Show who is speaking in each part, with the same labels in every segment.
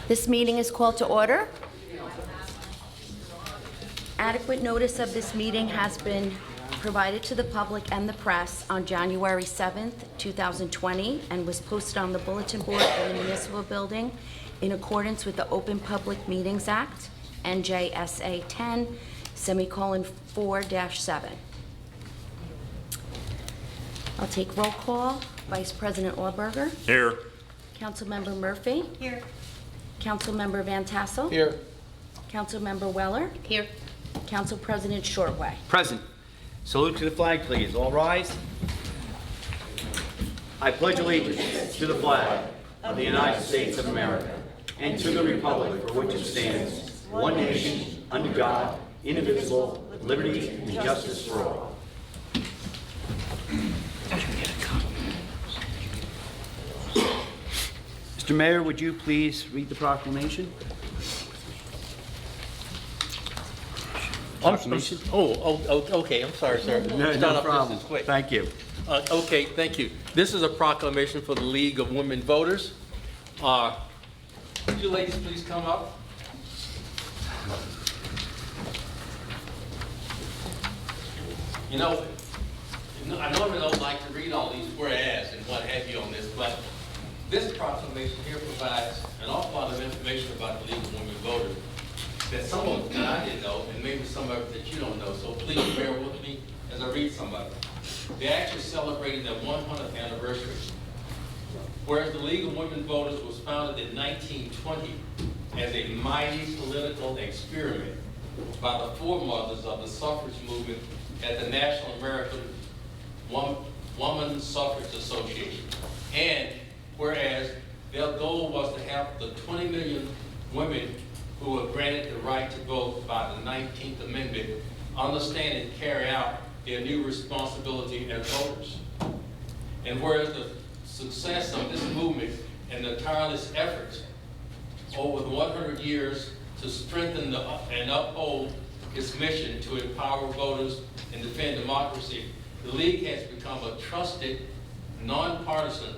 Speaker 1: This meeting is called to order. Adequate notice of this meeting has been provided to the public and the press on January 7th, 2020, and was posted on the bulletin board in the municipal building in accordance with the Open Public Meetings Act, NJSA 10:4-7. I'll take roll call. Vice President Auberger.
Speaker 2: Here.
Speaker 1: Councilmember Murphy.
Speaker 3: Here.
Speaker 1: Councilmember Van Tassel.
Speaker 2: Here.
Speaker 1: Councilmember Weller.
Speaker 3: Here.
Speaker 1: Council President Shortway.
Speaker 4: Present. Salute to the flag, please. All rise. I pledge allegiance to the flag of the United States of America and to the republic for which it stands, one nation, under God, indivisible, with liberty and justice for all. Mr. Mayor, would you please read the proclamation? Proclamation?
Speaker 5: Okay, I'm sorry, sir.
Speaker 4: No
Speaker 5: Start off
Speaker 4: problem.
Speaker 5: just as quick.
Speaker 4: Thank you.
Speaker 5: Okay, thank you. This is a proclamation for the League of Women Voters. Would you ladies please come up? You know, I normally don't like to read all these whereas and what have you on this, but this proclamation here provides an awful lot of information about the League of Women Voters that some of it I didn't know, and maybe some of it that you don't know, so please bear with me as I read some of it. They're actually celebrating their 100th anniversary. Whereas the League of Women Voters was founded in 1920 as a mighty political experiment by the foremothers of the suffrage movement at the National American Woman Suffrage Association. And whereas their goal was to have the 20 million women who were granted the right to vote by the 19th Amendment understand and carry out their new responsibility as voters. And whereas the success of this movement and the tireless efforts over the 100 years to strengthen and uphold its mission to empower voters and defend democracy, the League has become a trusted, nonpartisan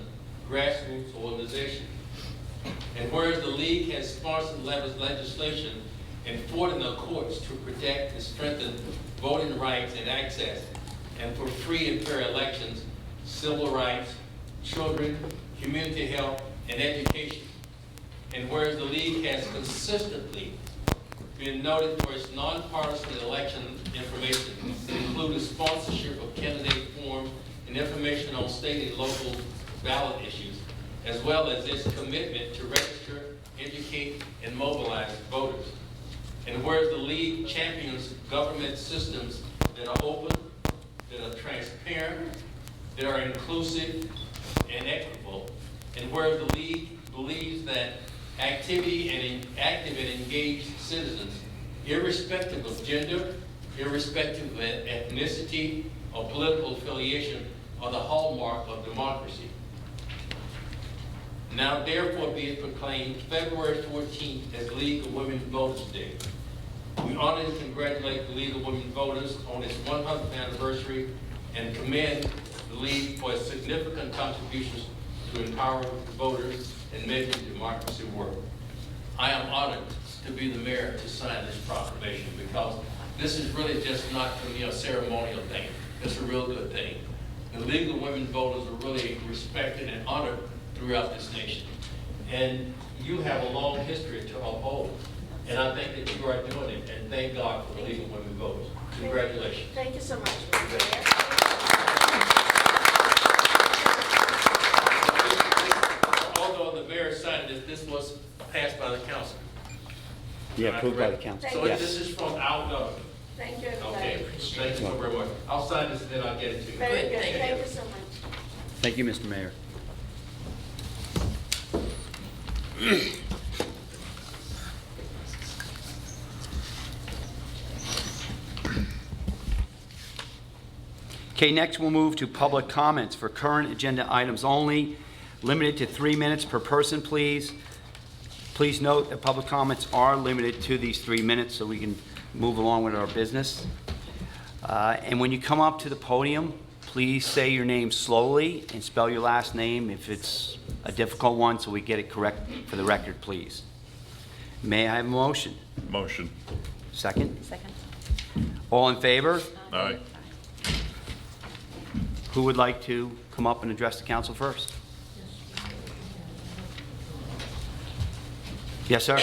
Speaker 5: grassroots organization. And whereas the League has sponsored legislation and fought in the courts to protect and strengthen voting rights and access, and for free and fair elections, civil rights, children, community health, and education. And whereas the League has consistently been noted for its nonpartisan election information, including sponsorship of candidate forums and information on state and local ballot issues, as well as its commitment to register, educate, and mobilize voters. And whereas the League champions government systems that are open, that are transparent, that are inclusive and equitable, and whereas the League believes that active and engaged citizens, irrespective of gender, irrespective of ethnicity or political affiliation, are the hallmark of democracy. Now therefore be it proclaimed February 14th as League of Women Voters Day. We honor and congratulate the League of Women Voters on its 100th anniversary and commend the League for its significant contributions to empowering voters and making democracy work. I am honored to be the mayor to sign this proclamation because this is really just not for me a ceremonial thing. It's a real good thing. The League of Women Voters are really respected and honored throughout this nation. And you have a long history to uphold. And I think that you are doing it, and thank God for the League of Women Voters. Congratulations.
Speaker 3: Thank you so much, Mr. Mayor.
Speaker 5: Although the mayor signed this was passed by the council.
Speaker 4: Yeah, approved by the council.
Speaker 5: So
Speaker 4: Yes.
Speaker 5: this is from our government.
Speaker 3: Thank you, everybody.
Speaker 5: Okay, thank you so very much. I'll sign this and then I'll get it to you.
Speaker 3: Very good. Thank you so much.
Speaker 4: Thank you, Mr. Mayor. Okay, next we'll move to public comments for current agenda items only, limited to 3 minutes per person, please. Please note that public comments are limited to these 3 minutes so we can move along with our business. And when you come up to the podium, please say your name slowly and spell your last name if it's a difficult one so we get it correct for the record, please. May I have a motion?
Speaker 2: Motion.
Speaker 4: Second?
Speaker 1: Second.
Speaker 4: All in favor?
Speaker 2: Aye.
Speaker 4: Who would like to come up and address the council first? Yes, sir.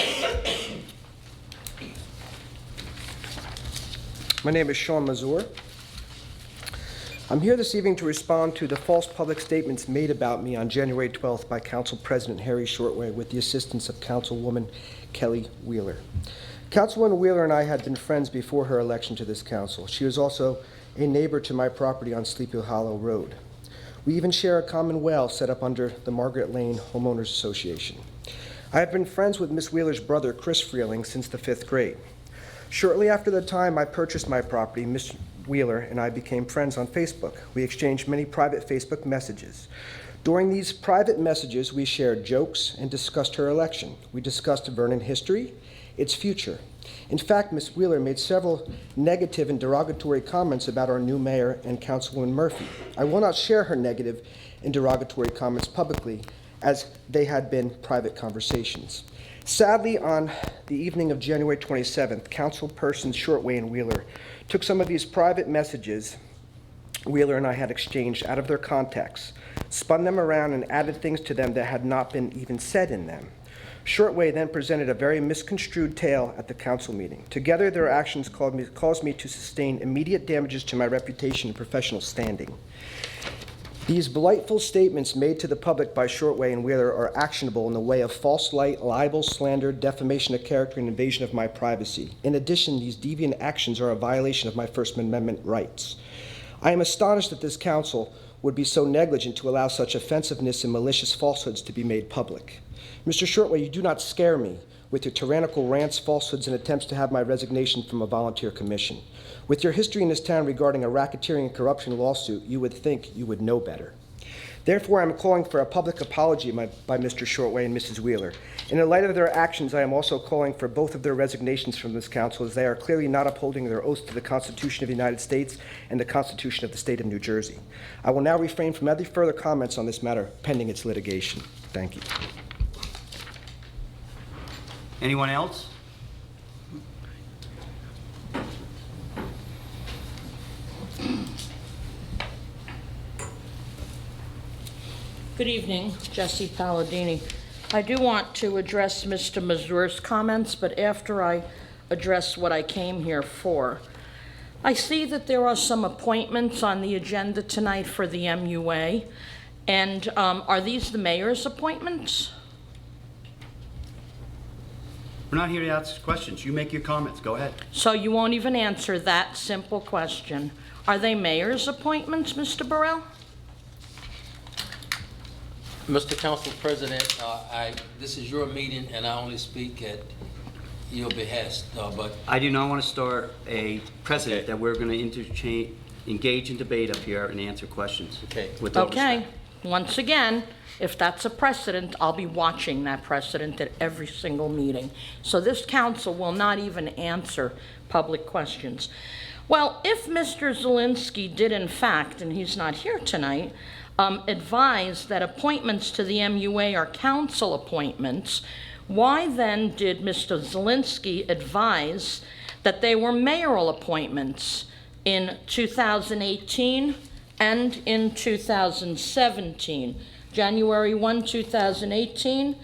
Speaker 6: My name is Sean Mazur. I'm here this evening to respond to the false public statements made about me on January 12th by Council President Harry Shortway with the assistance of Councilwoman Kelly Wheeler. Councilwoman Wheeler and I had been friends before her election to this council. She was also a neighbor to my property on Sleepy Hollow Road. We even share a common well set up under the Margaret Lane Homeowners Association. I have been friends with Miss Wheeler's brother, Chris Freeling, since the 5th grade. Shortly after the time I purchased my property, Miss Wheeler and I became friends on Facebook. We exchanged many private Facebook messages. During these private messages, we shared jokes and discussed her election. We discussed Vernon history, its future. In fact, Miss Wheeler made several negative and derogatory comments about our new mayor and Councilwoman Murphy. I will not share her negative and derogatory comments publicly, as they had been private conversations. Sadly, on the evening of January 27th, Councilpersons Shortway and Wheeler took some of these private messages Wheeler and I had exchanged out of their context, spun them around and added things to them that had not been even said in them. Shortway then presented a very misconstrued tale at the council meeting. Together, their actions caused me to sustain immediate damages to my reputation and professional standing. These delightful statements made to the public by Shortway and Wheeler are actionable in the way of false light, libel, slander, defamation of character, and invasion of my privacy. In addition, these deviant actions are a violation of my First Amendment rights. I am astonished that this council would be so negligent to allow such offensiveness and malicious falsehoods to be made public. Mr. Shortway, you do not scare me with your tyrannical rants, falsehoods, and attempts to have my resignation from a volunteer commission. With your history in this town regarding a racketeering and corruption lawsuit, you would think you would know better. Therefore, I am calling for a public apology by Mr. Shortway and Mrs. Wheeler. In the light of their actions, I am also calling for both of their resignations from this council, as they are clearly not upholding their oaths to the Constitution of the United States and the Constitution of the State of New Jersey. I will now refrain from any further comments on this matter pending its litigation. Thank you.
Speaker 4: Anyone else?
Speaker 7: Good evening, Jesse Palladini. I do want to address Mr. Mazur's comments, but after I address what I came here for, I see that there are some appointments on the agenda tonight for the MUA, and are these the mayor's appointments?
Speaker 4: We're not here to ask questions. You make your comments. Go ahead.
Speaker 7: So you won't even answer that simple question. Are they mayor's appointments, Mr. Burrell?
Speaker 5: Mr. Council President, this is your meeting, and I only speak at your behest, but
Speaker 4: I do not want to start a precedent that we're going to engage in debate up here and answer questions.
Speaker 5: Okay.
Speaker 4: With all
Speaker 7: Okay,
Speaker 4: respect.
Speaker 7: once again, if that's a precedent, I'll be watching that precedent at every single meeting. So this council will not even answer public questions. Well, if Mr. Zielinski did in fact, and he's not here tonight, advise that appointments to the MUA are council appointments, why then did Mr. Zielinski advise that they were mayoral appointments in 2018 and in 2017? January 1, 2018,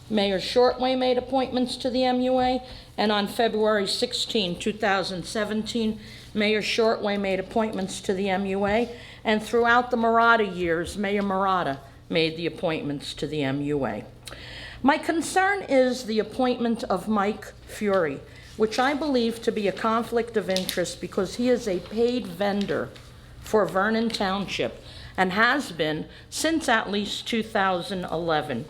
Speaker 7: Mayor Shortway made appointments to the MUA, and on February 16, 2017, Mayor Shortway made appointments to the MUA, and throughout the Murata years, Mayor Murata made the appointments to the MUA. My concern is the appointment of Mike Fury, which I believe to be a conflict of interest because he is a paid vendor for Vernon Township and has been since at least 2011.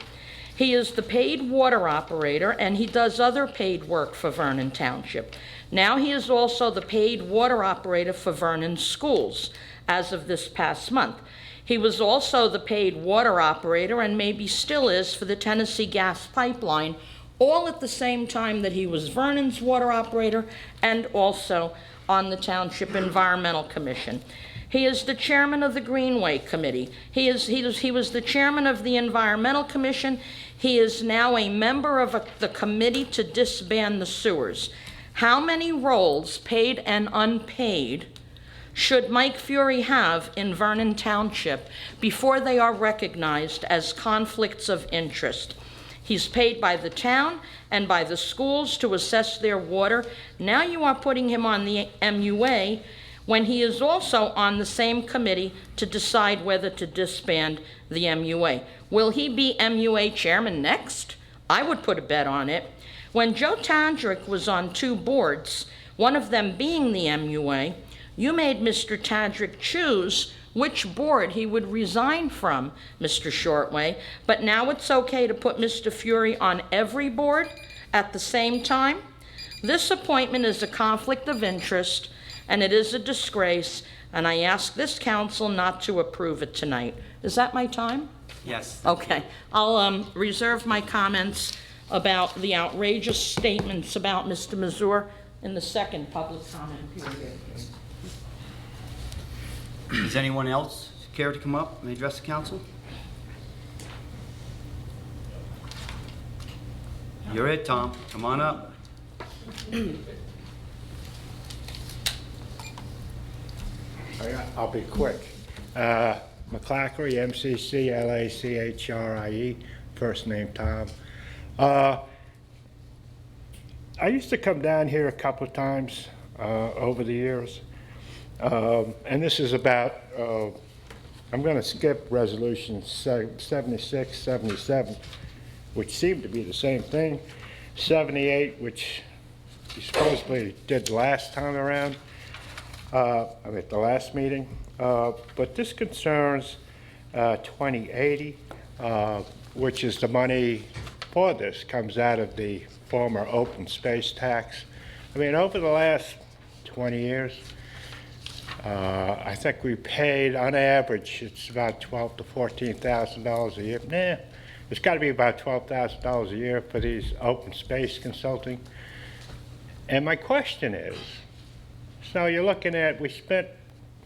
Speaker 7: He is the paid water operator, and he does other paid work for Vernon Township. Now he is also the paid water operator for Vernon Schools as of this past month. He was also the paid water operator, and maybe still is, for the Tennessee Gas Pipeline, all at the same time that he was Vernon's water operator and also on the Township Environmental Commission. He is the chairman of the Greenway Committee. He was the chairman of the Environmental Commission. He is now a member of the committee to disband the sewers. How many roles, paid and unpaid, should Mike Fury have in Vernon Township before they are recognized as conflicts of interest? He's paid by the town and by the schools to assess their water. Now you are putting him on the MUA when he is also on the same committee to decide whether to disband the MUA. Will he be MUA chairman next? I would put a bet on it. When Joe Tadrick was on 2 boards, one of them being the MUA, you made Mr. Tadrick choose which board he would resign from, Mr. Shortway, but now it's okay to put Mr. Fury on every board at the same time? This appointment is a conflict of interest, and it is a disgrace, and I ask this council not to approve it tonight. Is that my time?
Speaker 4: Yes.
Speaker 7: Okay. I'll reserve my comments about the outrageous statements about Mr. Mazur in the second public comment period.
Speaker 4: Does anyone else care to come up and address the council? You're it, Tom. Come on up.
Speaker 2: I'll be quick. McClackery, MCCLACHRIE, first name Tom. I used to come down here a couple of times over the years, and this is about, I'm going to skip resolution 76, 77, which seem to be the same thing, 78, which you supposedly did last time around, at the last meeting, but this concerns 2080, which is the money for this, comes out of the former open space tax. I mean, over the last 20 years, I think we paid, on average, it's about $12,000 to $14,000 a year. It's got to be about $12,000 a year for these open space consulting. And my question is, so you're looking at, we spent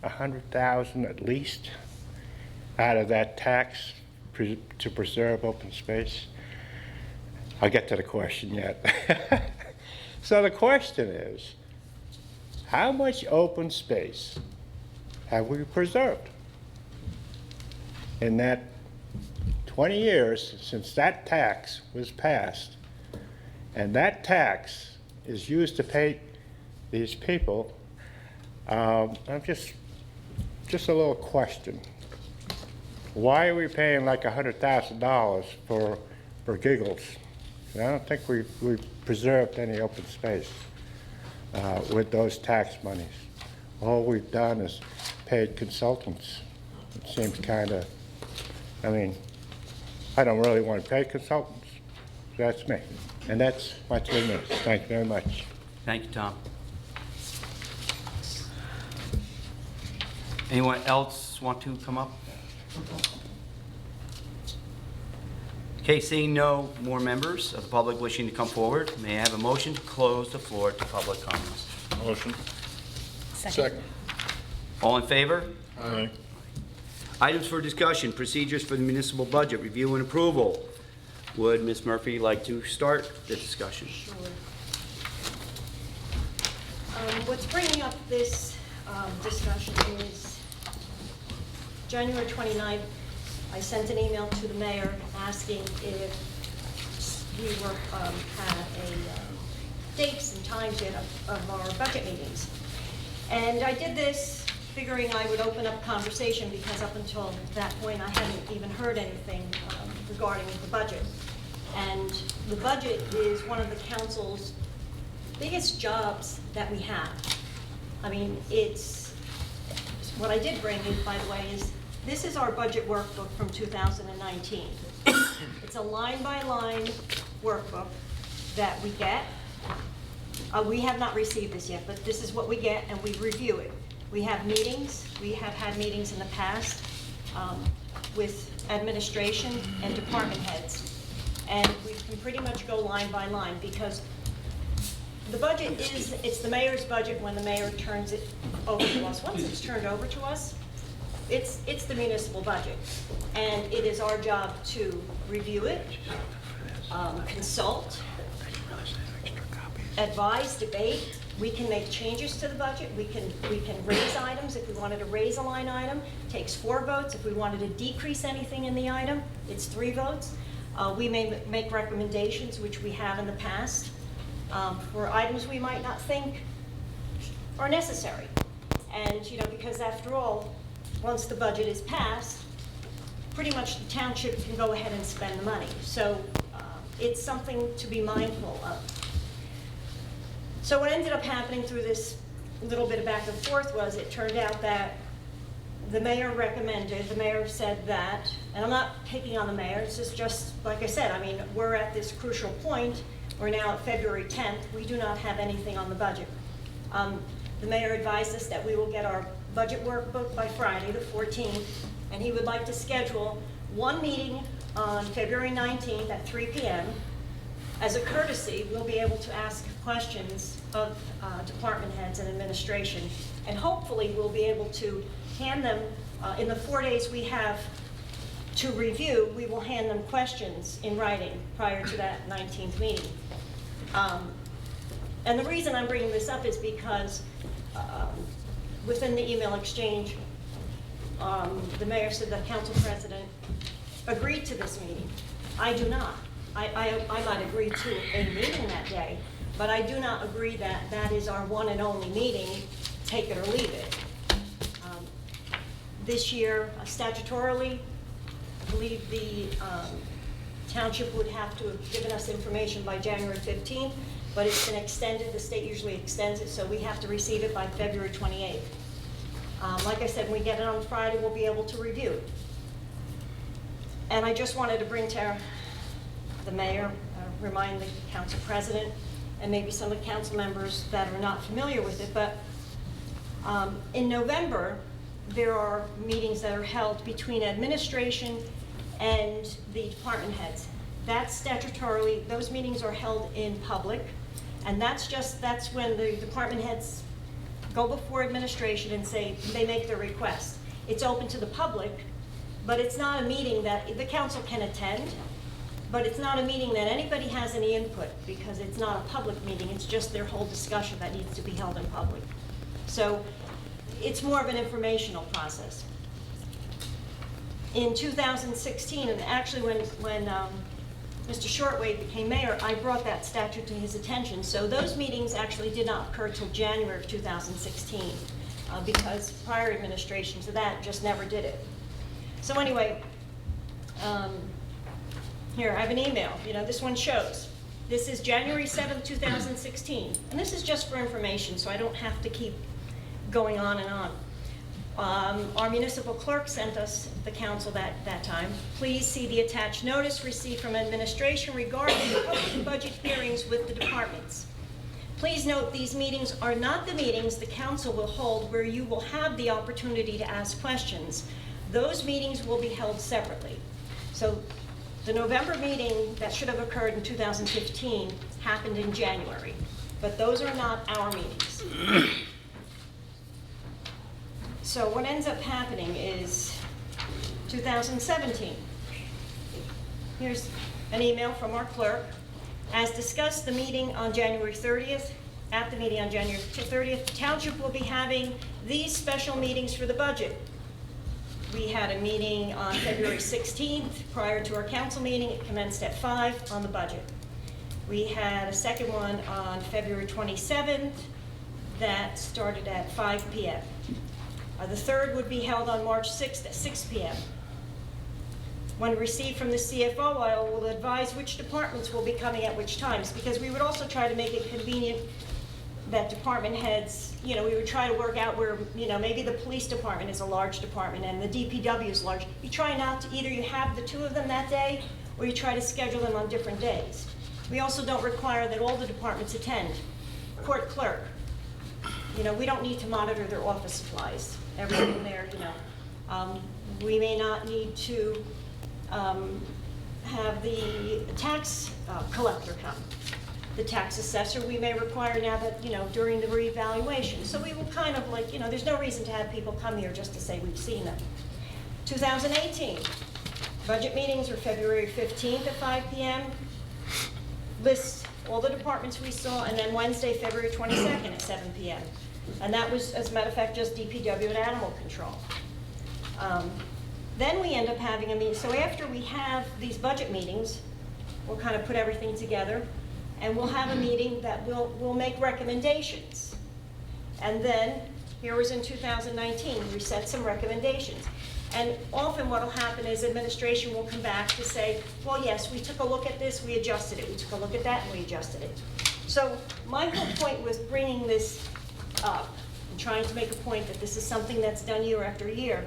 Speaker 2: $100,000 at least out of that tax to preserve open space. I'll get to the question yet. So the question is, how much open space have we preserved in that 20 years since that tax was passed? And that tax is used to pay these people. I'm just a little question. Why are we paying like $100,000 for giggles? I don't think we've preserved any open space with those tax monies. All we've done is paid consultants. It seems kind of, I mean, I don't really want to pay consultants. That's me. And that's my 2 minutes. Thank you very much.
Speaker 4: Thank you, Tom. Anyone else want to come up? Okay, seeing no more members of the public wishing to come forward, may I have a motion to close the floor to public comments?
Speaker 8: Motion.
Speaker 3: Second.
Speaker 4: All in favor?
Speaker 8: Aye.
Speaker 4: Items for discussion, procedures for the municipal budget, review and approval. Would Ms. Murphy like to start the discussion?
Speaker 3: Sure. What's bringing up this discussion is January 29th, I sent an email to the mayor asking if we were, had dates and times yet of our budget meetings. And I did this figuring I would open up conversation because up until that point I hadn't even heard anything regarding the budget. And the budget is one of the council's biggest jobs that we have. I mean, it's, what I did bring you, by the way, is this is our budget workbook from 2019. It's a line-by-line workbook that we get. We have not received this yet, but this is what we get, and we review it. We have meetings. We have had meetings in the past with administration and department heads. And we can pretty much go line by line because the budget is, it's the mayor's budget when the mayor turns it over to us. Once it's turned over to us, it's the municipal budget. And it is our job to review it, consult, advise, debate. We can make changes to the budget. We can raise items if we wanted to raise a line item. Takes 4 votes. If we wanted to decrease anything in the item, it's 3 votes. We may make recommendations, which we have in the past, for items we might not think are necessary. And, you know, because after all, once the budget is passed, pretty much the township can go ahead and spend the money. So it's something to be mindful of. So what ended up happening through this little bit of back and forth was it turned out that the mayor said that, and I'm not picking on the mayor, it's just like I said, I mean, we're at this crucial point. We're now at February 10th. We do not have anything on the budget. The mayor advised us that we will get our budget workbook by Friday, the 14th, and he would like to schedule one meeting on February 19th at 3 p.m. As a courtesy, we'll be able to ask questions of department heads and administration, and hopefully we'll be able to hand them, in the 4 days we have to review, we will hand them questions in writing prior to that 19th meeting. And the reason I'm bringing this up is because within the email exchange, the mayor said the council president agreed to this meeting. I do not. I might agree to a meeting that day, but I do not agree that that is our one and only meeting, take it or leave it. This year, statutorily, I believe the township would have to have given us information by January 15th, but it's been extended. The state usually extends it, so we have to receive it by February 28th. Like I said, when we get it on Friday, we'll be able to review it. And I just wanted to bring to the mayor, remind the council president, and maybe some of the council members that are not familiar with it, but in November, there are meetings that are held between administration and the department heads. That's statutorily, those meetings are held in public, and that's when the department heads go before administration and say, they make their request. It's open to the public, but it's not a meeting that the council can attend, but it's not a meeting that anybody has any input, because it's not a public meeting, it's just their whole discussion that needs to be held in public. So it's more of an informational process. In 2016, and actually when Mr. Shortwave became mayor, I brought that statute to his attention. So those meetings actually did not occur till January of 2016, because prior administration to that just never did it. So anyway, here, I have an email. You know, this one shows. This is January 7th, 2016. And this is just for information, so I don't have to keep going on and on. Our municipal clerk sent us, the council that time, please see the attached notice received from administration regarding the public budget hearings with the departments. Please note these meetings are not the meetings the council will hold where you will have the opportunity to ask questions. Those meetings will be held separately. So the November meeting that should have occurred in 2015 happened in January, but those are not our meetings. So what ends up happening is 2017. Here's an email from our clerk. As discussed, the meeting on January 30th, at the meeting on January 30th, the township will be having these special meetings for the budget. We had a meeting on February 16th prior to our council meeting. It commenced at 5 on the budget. We had a second one on February 27th that started at 5 p.m. The third would be held on March 6th at 6 p.m. When received from the CFO, I will advise which departments will be coming at which times, because we would also try to make it convenient that department heads, you know, we would try to work out where, you know, maybe the police department is a large department and the DPW is large. You try not to, either you have the two of them that day or you try to schedule them on different days. We also don't require that all the departments attend. Court clerk, you know, we don't need to monitor their office supplies, everything there, you know. We may not need to have the tax collector come. The tax assessor we may require now that, during the reevaluation. So we will kind of like, there's no reason to have people come here just to say we've seen them. 2018, budget meetings were February 15th at 5 p.m. Lists all the departments we saw, and then Wednesday, February 22nd at 7 p.m. And that was, as a matter of fact, just DPW and animal control. Then we end up having a meeting. So after we have these budget meetings, we'll kind of put everything together, and we'll have a meeting that we'll make recommendations. And then, here was in 2019, we set some recommendations. And often what will happen is administration will come back to say, well, yes, we took a look at this, we adjusted it. We took a look at that, and we adjusted it. So my whole point was bringing this up and trying to make a point that this is something that's done year after year.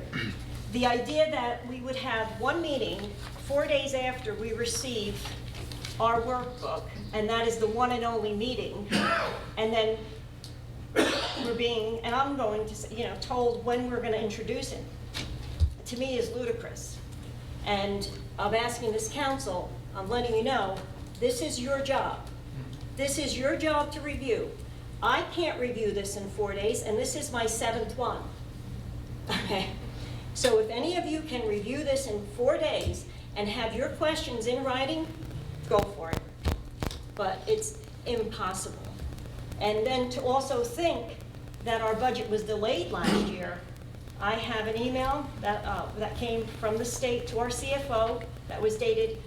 Speaker 3: The idea that we would have one meeting 4 days after we receive our workbook, and that is the one and only meeting, and then we're being, and I'm going to say, told when we're going to introduce it, to me is ludicrous. And I'm asking this council, I'm letting you know, this is your job. This is your job to review. I can't review this in 4 days, and this is my 7th one. Okay? So if any of you can review this in 4 days and have your questions in writing, go for it. But it's impossible. And then to also think that our budget was delayed last year, I have an email that came from the state to our CFO that was dated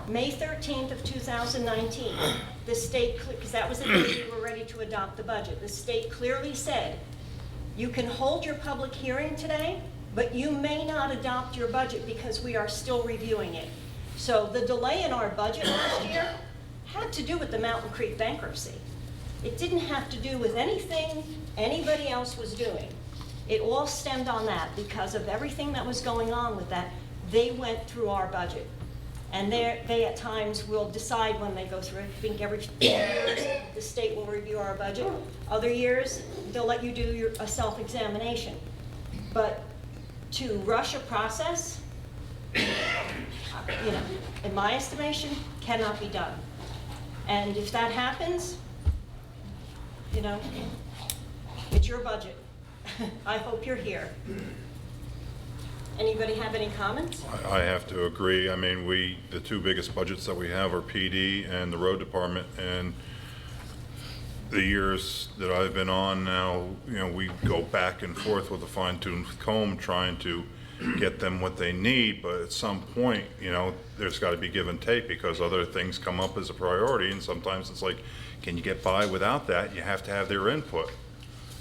Speaker 3: May 13th of 2019. The state, because that was the day we were ready to adopt the budget, the state clearly said, you can hold your public hearing today, but you may not adopt your budget because we are still reviewing it. So the delay in our budget last year had to do with the Mountain Creek bankruptcy. It didn't have to do with anything anybody else was doing. It all stemmed on that because of everything that was going on with that. They went through our budget. And they at times will decide when they go through it. I think every 2 years the state will review our budget. Other years they'll let you do a self-examination. But to rush a process, in my estimation, cannot be done. And if that happens, it's your budget. I hope you're here. Anybody have any comments?
Speaker 8: I have to agree. I mean, the two biggest budgets that we have are PD and the road department, and the years that I've been on now, we go back and forth with a fine-tooth comb trying to get them what they need, but at some point, there's got to be give and take because other things come up as a priority, and sometimes it's like, can you get by without that? You have to have their input.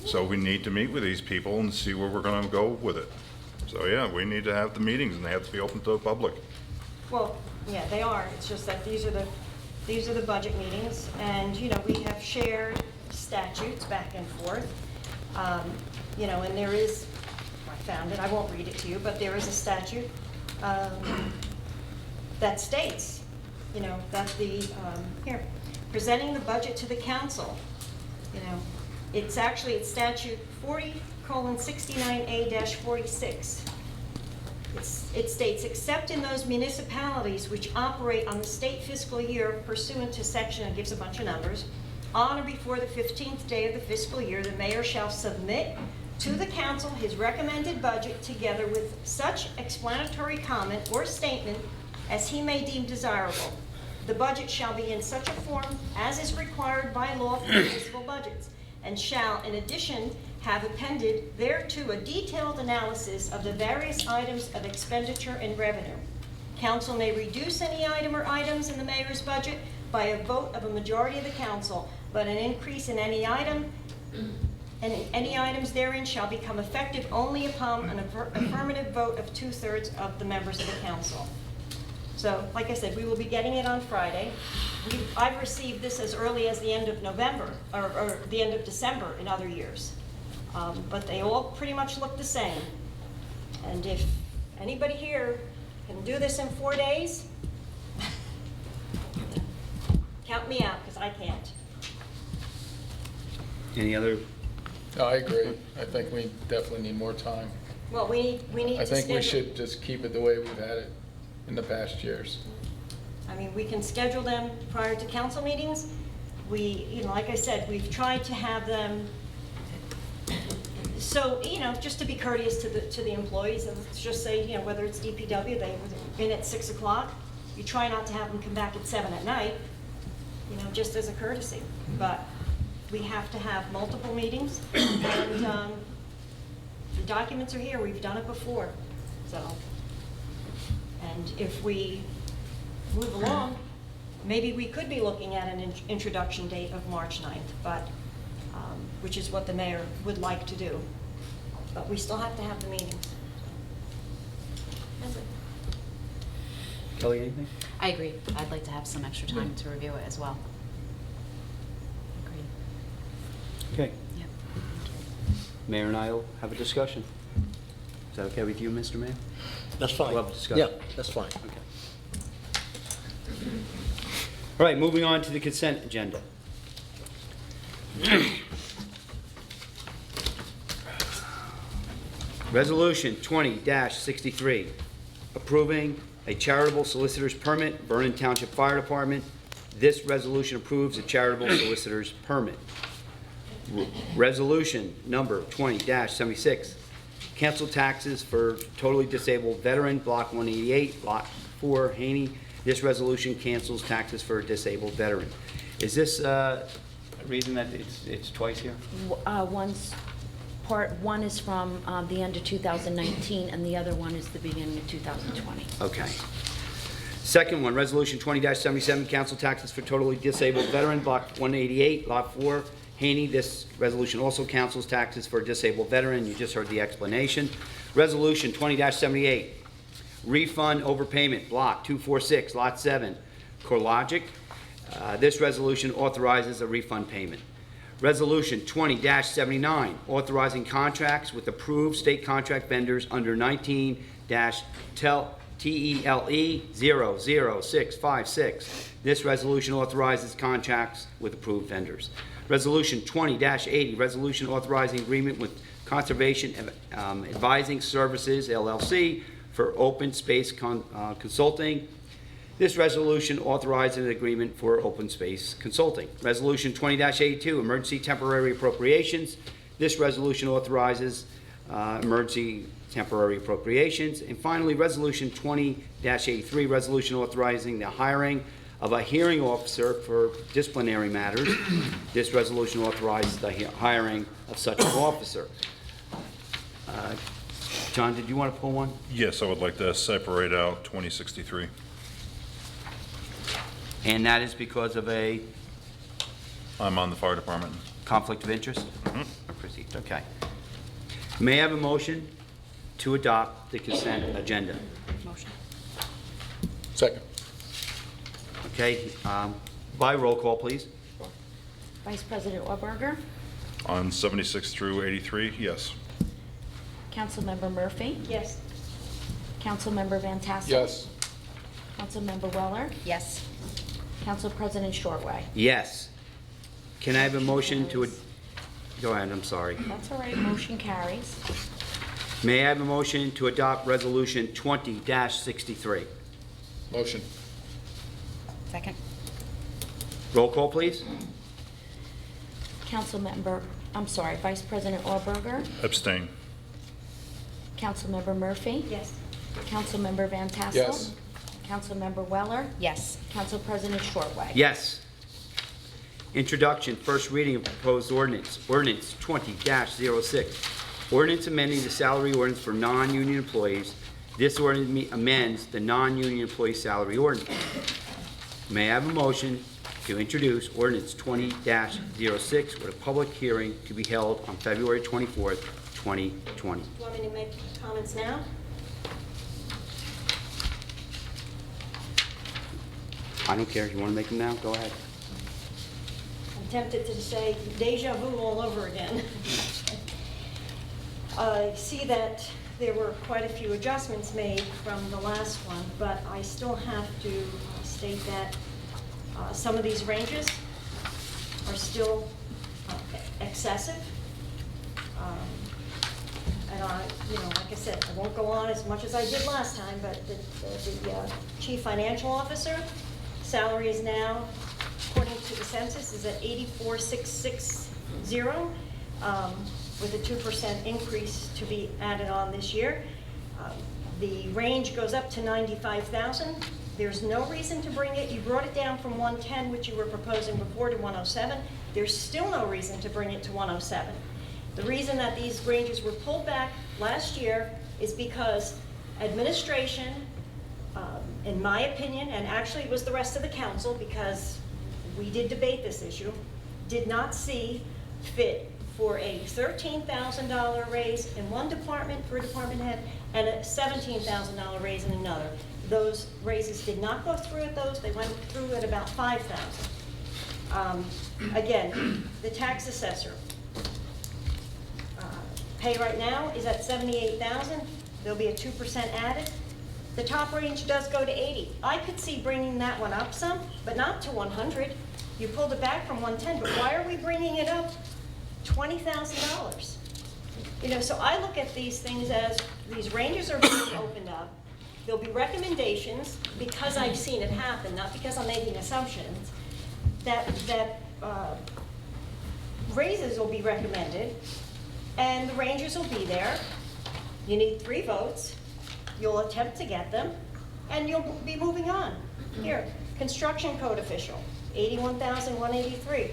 Speaker 8: So we need to meet with these people and see where we're going to go with it. So yeah, we need to have the meetings, and they have to be open to the public.
Speaker 3: Well, yeah, they are. It's just that these are the budget meetings, and we have shared statutes back and forth. And there is, I found it. I won't read it to you, but there is a statute that states, that here, presenting the budget to the council. It's statute 40:69A-46. It states, except in those municipalities which operate on the state fiscal year pursuant to section, it gives a bunch of numbers, on or before the 15th day of the fiscal year, the mayor shall submit to the council his recommended budget together with such explanatory comment or statement as he may deem desirable. The budget shall be in such a form as is required by law for municipal budgets, and shall, in addition, have appended thereto a detailed analysis of the various items of expenditure and revenue. Council may reduce any item or items in the mayor's budget by a vote of a majority of the council, but an increase in any item and any items therein shall become effective only upon an affirmative vote of 2/3 of the members of the council. So, like I said, we will be getting it on Friday. I've received this as early as the end of November, or the end of December in other years. But they all pretty much look the same. And if anybody here can do this in 4 days, count me out, because I can't.
Speaker 4: Any other?
Speaker 9: No, I agree. I think we definitely need more time.
Speaker 3: Well, we need to
Speaker 9: I think we
Speaker 3: schedule-
Speaker 9: should just keep it the way we've had it in the past years.
Speaker 3: I mean, we can schedule them prior to council meetings, like I said, we've tried to have them, so, just to be courteous to the employees, and let's just say, whether it's DPW, they were in at 6 o'clock, you try not to have them come back at 7 at night, just as a courtesy. But we have to have multiple meetings, and the documents are here, we've done it before, so. And if we move along, maybe we could be looking at an introduction date of March 9th, but, which is what the mayor would like to do. But we still have to have the meetings. That's it.
Speaker 4: Kelly, anything?
Speaker 10: I agree. I'd like to have some extra time to review it as well. Agreed.
Speaker 4: Okay.
Speaker 10: Yep.
Speaker 4: Mayor and I will have a discussion. Is that okay with you, Mr. Mayor?
Speaker 11: That's fine.
Speaker 4: We'll have a discussion.
Speaker 11: Yeah, that's fine.
Speaker 4: Okay. All right, moving on to the consent agenda. Resolution 20-63, approving a charitable solicitor's permit, Vernon Township Fire Department. This resolution approves a charitable solicitor's permit. Resolution number 20-76, cancel taxes for totally disabled veteran, Block 188, Lot 4, Haney. This resolution cancels taxes for a disabled veteran. Is this a reason that it's twice here?
Speaker 1: Part one is from the end of 2019, and the other one is the beginning of 2020.
Speaker 4: Okay. Second one, Resolution 20-77, cancel taxes for totally disabled veteran, Block 188, Lot 4, Haney. This resolution also cancels taxes for a disabled veteran. You just heard the explanation. Resolution 20-78, refund overpayment, Block 246, Lot 7, CoreLogic. This resolution authorizes a refund payment. Resolution 20-79, authorizing contracts with approved state contract vendors under 19-TELE 00656. This resolution authorizes contracts with approved vendors. Resolution 20-80, resolution authorizing agreement with Conservation Advising Services, LLC, for open space consulting. This resolution authorizes an agreement for open space consulting. Resolution 20-82, emergency temporary appropriations. This resolution authorizes emergency temporary appropriations. And finally, Resolution 20-83, resolution authorizing the hiring of a hearing officer for disciplinary matters. This resolution authorizes the hiring of such an officer. John, did you want to pull one?
Speaker 8: Yes, I would like to separate out 2063.
Speaker 4: And that is because of a
Speaker 8: I'm on the fire department.
Speaker 4: conflict of interest? Or perceived, okay. May I have a motion to adopt the consent agenda?
Speaker 10: Motion.
Speaker 9: Second.
Speaker 4: Okay, by roll call, please.
Speaker 1: Vice President Auberger,
Speaker 8: On 76 through 83, yes.
Speaker 1: Councilmember Murphy,
Speaker 3: Yes.
Speaker 1: Councilmember Van Tassel.
Speaker 9: Yes.
Speaker 1: Councilmember Weller,
Speaker 10: Yes.
Speaker 1: Council President Shortway.
Speaker 4: Yes. Can I have a motion to, go ahead, I'm sorry.
Speaker 1: That's all right, motion carries.
Speaker 4: May I have a motion to adopt Resolution 20-63?
Speaker 9: Motion.
Speaker 10: Second.
Speaker 4: Roll call, please.
Speaker 1: Vice President Auberger,
Speaker 8: Abstain.
Speaker 1: Councilmember Murphy.
Speaker 3: Yes.
Speaker 1: Councilmember Van Tassel.
Speaker 9: Yes.
Speaker 1: Councilmember Weller.
Speaker 10: Yes.
Speaker 1: Council President Shortway.
Speaker 4: Yes. Introduction, first reading of proposed ordinance. Ordinance 20-06. Ordinance amending the salary ordinance for non-union employees. This ordinance amends the non-union employee salary ordinance. May I have a motion to introduce ordinance 20-06 with a public hearing to be held on February 24th, 2020?
Speaker 3: Do you want me to make comments now?
Speaker 4: I don't care if you want to make them now, go ahead.
Speaker 3: I'm tempted to say deja vu all over again. I see that there were quite a few adjustments made from the last one, but I still have to state that some of these ranges are still excessive. And like I said, I won't go on as much as I did last time, but the chief financial officer salary is now according to the census, is at 84,660, with a 2% increase to be added on this year. The range goes up to 95,000. There's no reason to bring it. You brought it down from 110, which you were proposing before, to 107. There's still no reason to bring it to 107. The reason that these ranges were pulled back last year is because administration, in my opinion, and actually it was the rest of the council, because we did debate this issue, did not see fit for a $13,000 raise in one department for a department head and a $17,000 raise in another. Those raises did not go through at those. They went through at about $5,000. Again, the tax assessor pay right now is at $78,000. There'll be a 2% added. The top range does go to 80. I could see bringing that one up some, but not to 100. You pulled it back from 110, but why are we bringing it up $20,000? You know, so I look at these things as these ranges are being opened up. There'll be recommendations, because I've seen it happen, not because I'm making assumptions, that raises will be recommended, and the ranges will be there. You need 3 votes. You'll attempt to get them, and you'll be moving on. Here, construction code official, 81,183.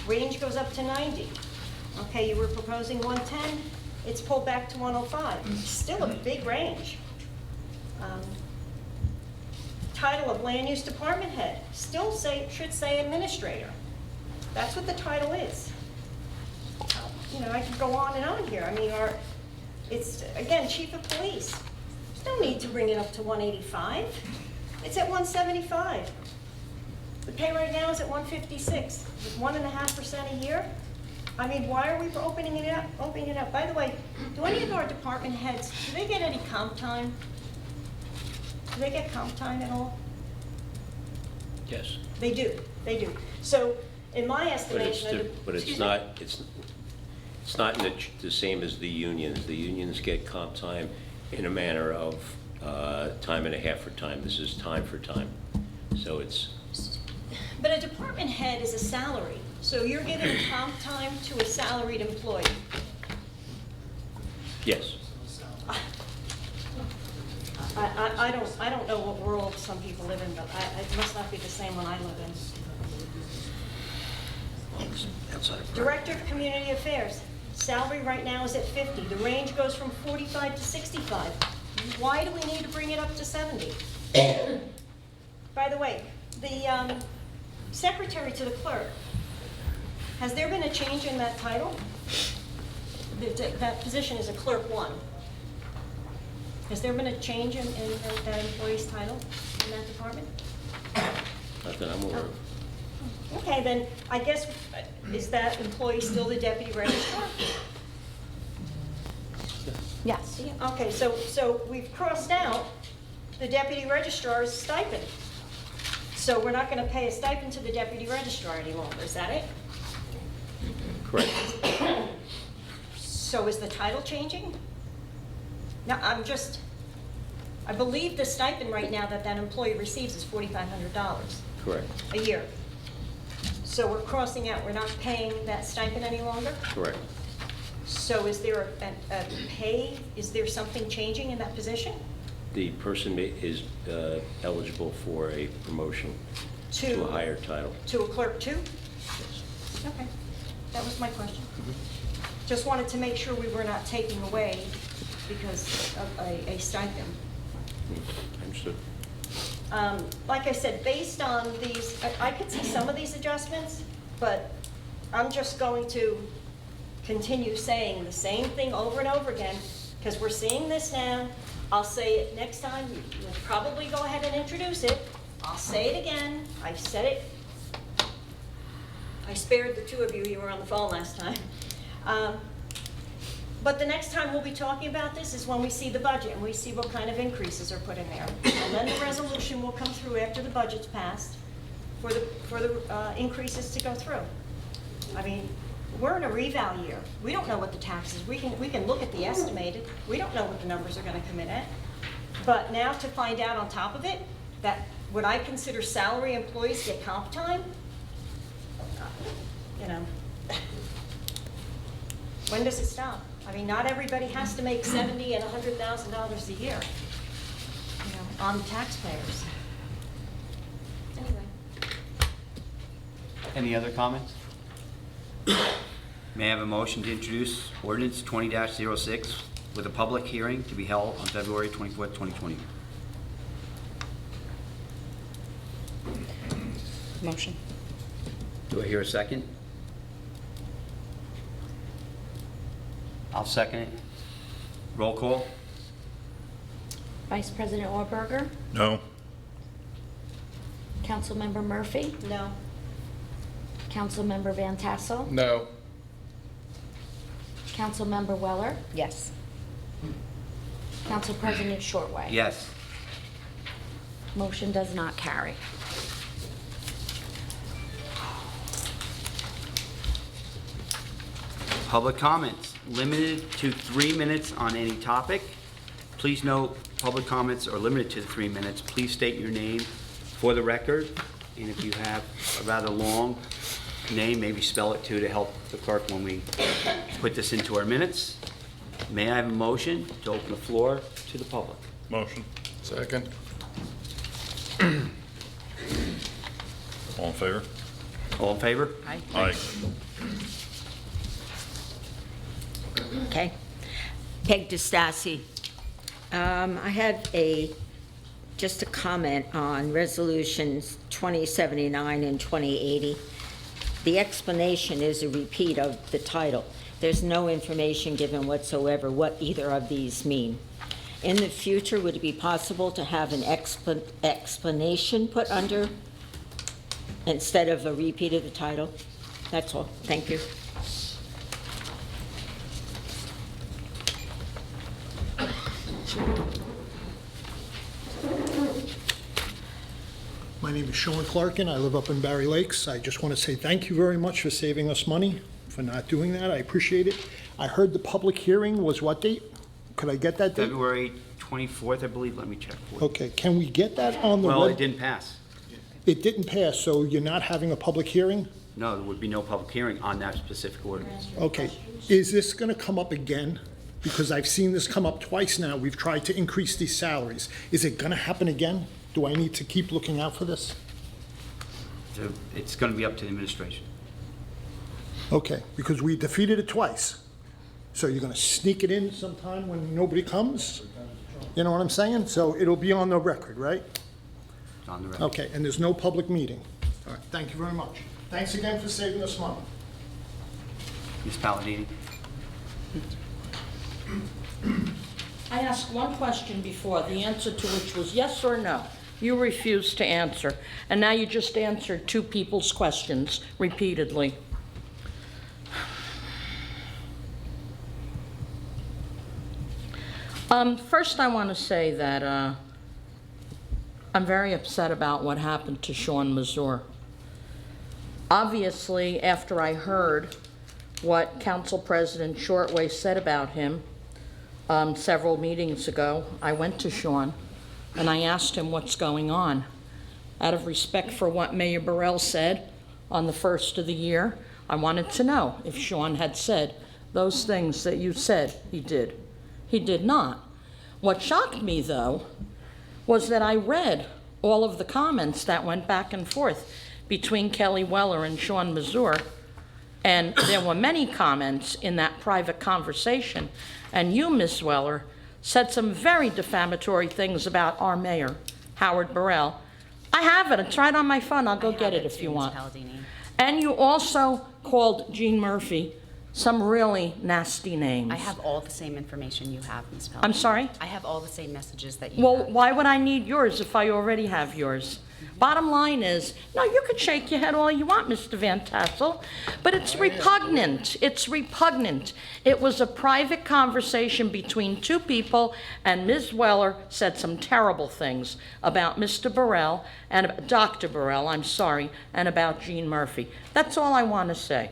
Speaker 3: Range goes up to 90. Okay, you were proposing 110. It's pulled back to 105. Still a big range. Title of land use department head still should say administrator. That's what the title is. You know, I could go on and on here. I mean, it's again chief of police. There's no need to bring it up to 185. It's at 175. The pay right now is at 156 with 1.5% a year. I mean, why are we opening it up? By the way, do any of our department heads, do they get any comp time? Do they get comp time at all?
Speaker 11: Yes.
Speaker 3: They do. So, in my estimation,
Speaker 11: But it's
Speaker 3: excuse me?
Speaker 11: not, it's not the same as the unions. The unions get comp time in a manner of time and a half for time. This is time for time. So it's,
Speaker 3: But a department head is a salary, so you're giving comp time to a salaried employee.
Speaker 11: yes.
Speaker 3: I don't know what world some people live in, but it must not be the same one I live in.
Speaker 11: Outside of
Speaker 3: Director of Community Affairs, salary right now is at 50. The range goes from 45 to 65. Why do we need to bring it up to 70? By the way, the secretary to the clerk, has there been a change in that title? That position is a clerk 1. Has there been a change in that employee's title in that department?
Speaker 11: Not that I'm aware of.
Speaker 3: Okay, then, I guess, is that employee still the deputy registrar?
Speaker 1: Yes.
Speaker 3: Okay, so we've crossed out the deputy registrar's stipend. So we're not going to pay a stipend to the deputy registrar any longer, is that it?
Speaker 11: Correct.
Speaker 3: So is the title changing? Now, I believe the stipend right now that employee receives is $4,500
Speaker 11: Correct.
Speaker 3: a year. So we're crossing out, we're not paying that stipend any longer?
Speaker 11: Correct.
Speaker 3: So is there a pay, is there something changing in that position?
Speaker 11: The person is eligible for a promotion to a higher title.
Speaker 3: To a clerk 2?
Speaker 11: Yes.
Speaker 3: Okay, that was my question. Just wanted to make sure we were not taking away because of a stipend.
Speaker 11: Understood.
Speaker 3: Like I said, based on these, I could see some of these adjustments, but I'm just going to continue saying the same thing over and over again, because we're seeing this now. I'll say it next time. You'll probably go ahead and introduce it. I'll say it again. I've said it. I spared the 2 of you. You were on the phone last time. But the next time we'll be talking about this is when we see the budget and we see what kind of increases are put in there. And then the resolution will come through after the budget's passed for the increases to go through. I mean, we're in a reval year. We don't know what the taxes, we can look at the estimated. We don't know what the numbers are going to come in at. But now to find out on top of it that what I consider salary employees get comp time, You know, when does it stop? I mean, not everybody has to make $70,000 and $100,000 a year, you know, on taxpayers. Anyway.
Speaker 4: Any other comments? May I have a motion to introduce ordinance 20-06 with a public hearing to be held on February 24th, 2020?
Speaker 10: Motion.
Speaker 4: Do I hear a second? I'll second it. Roll call?
Speaker 1: Vice President Auerberger,
Speaker 8: No.
Speaker 1: Councilmember Murphy,
Speaker 3: No.
Speaker 1: Councilmember Van Tassel,
Speaker 9: No.
Speaker 1: Councilmember Weller,
Speaker 10: Yes.
Speaker 1: Council President Shortway.
Speaker 4: Yes.
Speaker 1: Motion does not carry.
Speaker 4: Public comments, limited to 3 minutes on any topic. Please note, public comments are limited to 3 minutes. Please state your name for the record, and if you have a rather long name, maybe spell it too to help the clerk when we put this into our minutes. May I have a motion to open the floor to the public?
Speaker 8: Motion.
Speaker 9: Second.
Speaker 8: All in favor?
Speaker 4: All in favor?
Speaker 10: Aye.
Speaker 8: Aye.
Speaker 12: Okay. Peg DeStassi. I had just a comment on resolutions 2079 and 2080. The explanation is a repeat of the title. There's no information given whatsoever what either of these mean. In the future, would it be possible to have an explanation put under instead of a repeat of the title? That's all. Thank you.
Speaker 13: My name is Sean Clarkin. I live up in Barry Lakes. I just want to say thank you very much for saving us money, for not doing that. I appreciate it. I heard the public hearing was what date? Could I get that date?
Speaker 4: February 24th, I believe. Let me check for you.
Speaker 13: Okay, can we get that on the
Speaker 4: Well,
Speaker 13: web?
Speaker 4: it didn't pass.
Speaker 13: It didn't pass, so you're not having a public hearing?
Speaker 4: No, there would be no public hearing on that specific ordinance.
Speaker 13: Okay. Is this going to come up again? Because I've seen this come up twice now. We've tried to increase these salaries. Is it going to happen again? Do I need to keep looking out for this?
Speaker 4: So it's going to be up to the administration.
Speaker 13: Okay, because we defeated it twice. So you're going to sneak it in sometime when nobody comes? You know what I'm saying? So it'll be on the record, right?
Speaker 4: It's on the record.
Speaker 13: Okay, and there's no public meeting. All right, thank you very much. Thanks again for saving us money.
Speaker 4: Ms. Palladini?
Speaker 7: I asked one question before, the answer to which was yes or no. You refused to answer, and now you just answered two people's questions repeatedly. First, I want to say that I'm very upset about what happened to Sean Mazur. Obviously, after I heard what Council President Shortway said about him several meetings ago, I went to Sean and I asked him what's going on. Out of respect for what Mayor Burrell said on the first of the year, I wanted to know if Sean had said those things that you said he did. He did not. What shocked me, though, was that I read all of the comments that went back and forth between Kelly Weller and Sean Mazur, and there were many comments in that private conversation, and you, Ms. Weller, said some very defamatory things about our mayor, Howard Burrell. I have it. It's right on my phone. I'll go get it if you want. And you also called Gene Murphy some really nasty names.
Speaker 10: I have all the same information you have, Ms. Pellegrini.
Speaker 7: I'm sorry?
Speaker 10: I have all the same messages that you
Speaker 7: Well,
Speaker 10: have.
Speaker 7: why would I need yours if I already have yours? Bottom line is, no, you could shake your head all you want, Mr. Van Tassel, but it's repugnant. It's repugnant. It was a private conversation between two people, and Ms. Weller said some terrible things about Mr. Burrell, and Dr. Burrell, I'm sorry, and about Gene Murphy. That's all I want to say.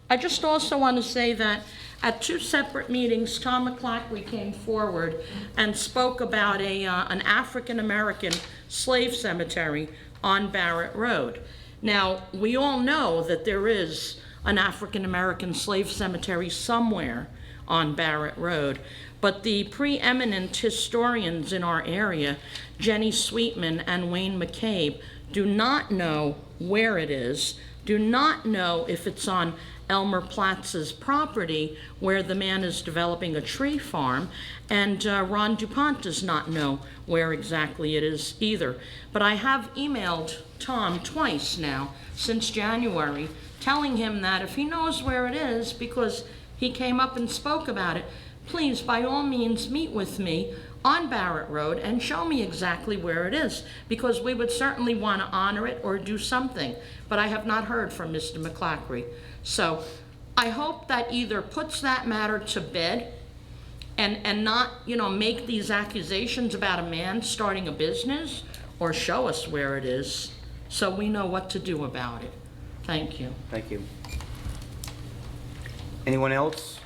Speaker 7: I just also want to say that at two separate meetings, Tom McClackery came forward and spoke about an African-American slave cemetery on Barrett Road. Now, we all know that there is an African-American slave cemetery somewhere on Barrett Road, but the preeminent historians in our area, Jenny Sweetman and Wayne McCabe, do not know where it is, do not know if it's on Elmer Platz's property where the man is developing a tree farm, and Ron DuPont does not know where exactly it is either. But I have emailed Tom twice now since January, telling him that if he knows where it is, because he came up and spoke about it, please, by all means, meet with me on Barrett Road and show me exactly where it is, because we would certainly want to honor it or do something. But I have not heard from Mr. McClackery. So I hope that either puts that matter to bed and not, make these accusations about a man starting a business, or show us where it is so we know what to do about it. Thank you.
Speaker 4: Thank you. Anyone else?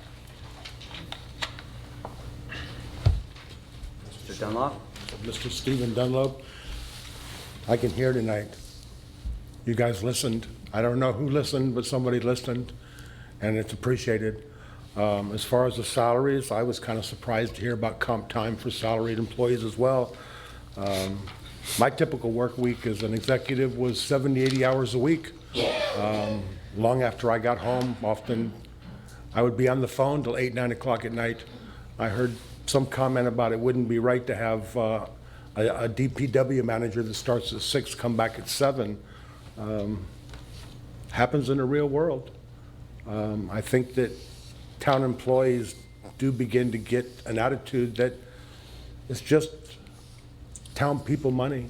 Speaker 4: Mr. Dunlop?
Speaker 14: Mr. Stephen Dunlop, I can hear tonight. You guys listened. I don't know who listened, but somebody listened, and it's appreciated. As far as the salaries, I was kind of surprised to hear about comp time for salaried employees as well. My typical work week as an executive was 70, 80 hours a week. Long after I got home, often I would be on the phone till 8, 9 o'clock at night. I heard some comment about it wouldn't be right to have a DPW manager that starts at 6 come back at 7. Happens in the real world. I think that town employees do begin to get an attitude that it's just town people money.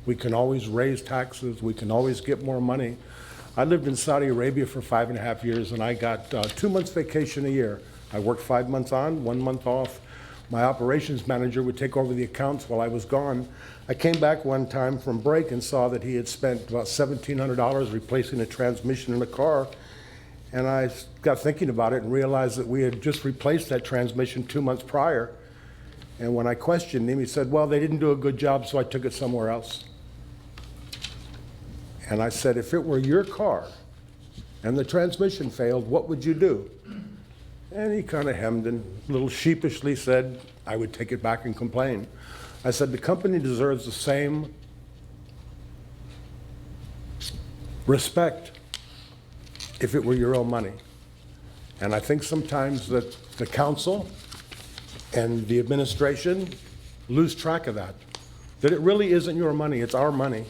Speaker 14: We can always raise taxes. We can always get more money. I lived in Saudi Arabia for 5.5 years, and I got 2 months vacation a year. I worked 5 months on, 1 month off. My operations manager would take over the accounts while I was gone. I came back one time from break and saw that he had spent about $1,700 replacing a transmission in a car. And I got thinking about it and realized that we had just replaced that transmission 2 months prior. And when I questioned him, he said, well, they didn't do a good job, so I took it somewhere else. And I said, if it were your car and the transmission failed, what would you do? And he kind of hemmed and a little sheepishly said, I would take it back and complain. I said, the company deserves the same respect if it were your own money. And I think sometimes that the council and the administration lose track of that it really isn't your money, it's our money.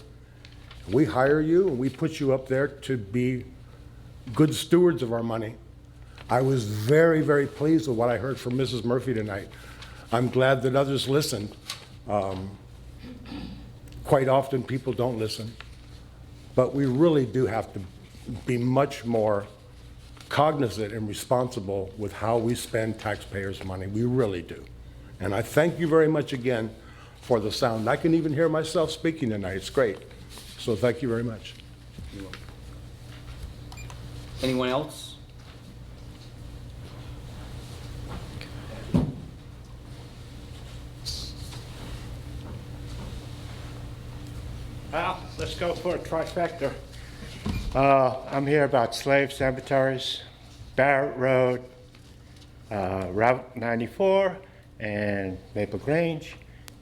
Speaker 14: We hire you and we put you up there to be good stewards of our money. I was very, very pleased with what I heard from Mrs. Murphy tonight. I'm glad that others listened. Quite often people don't listen, but we really do have to be much more cognizant and responsible with how we spend taxpayers' money. We really do. And I thank you very much again for the sound. I can even hear myself speaking tonight. It's great. So thank you very much.
Speaker 4: Anyone else?
Speaker 2: Well, let's go for a trifecta. I'm here about slave cemeteries, Barrett Road, Route 94, and Maple Grange,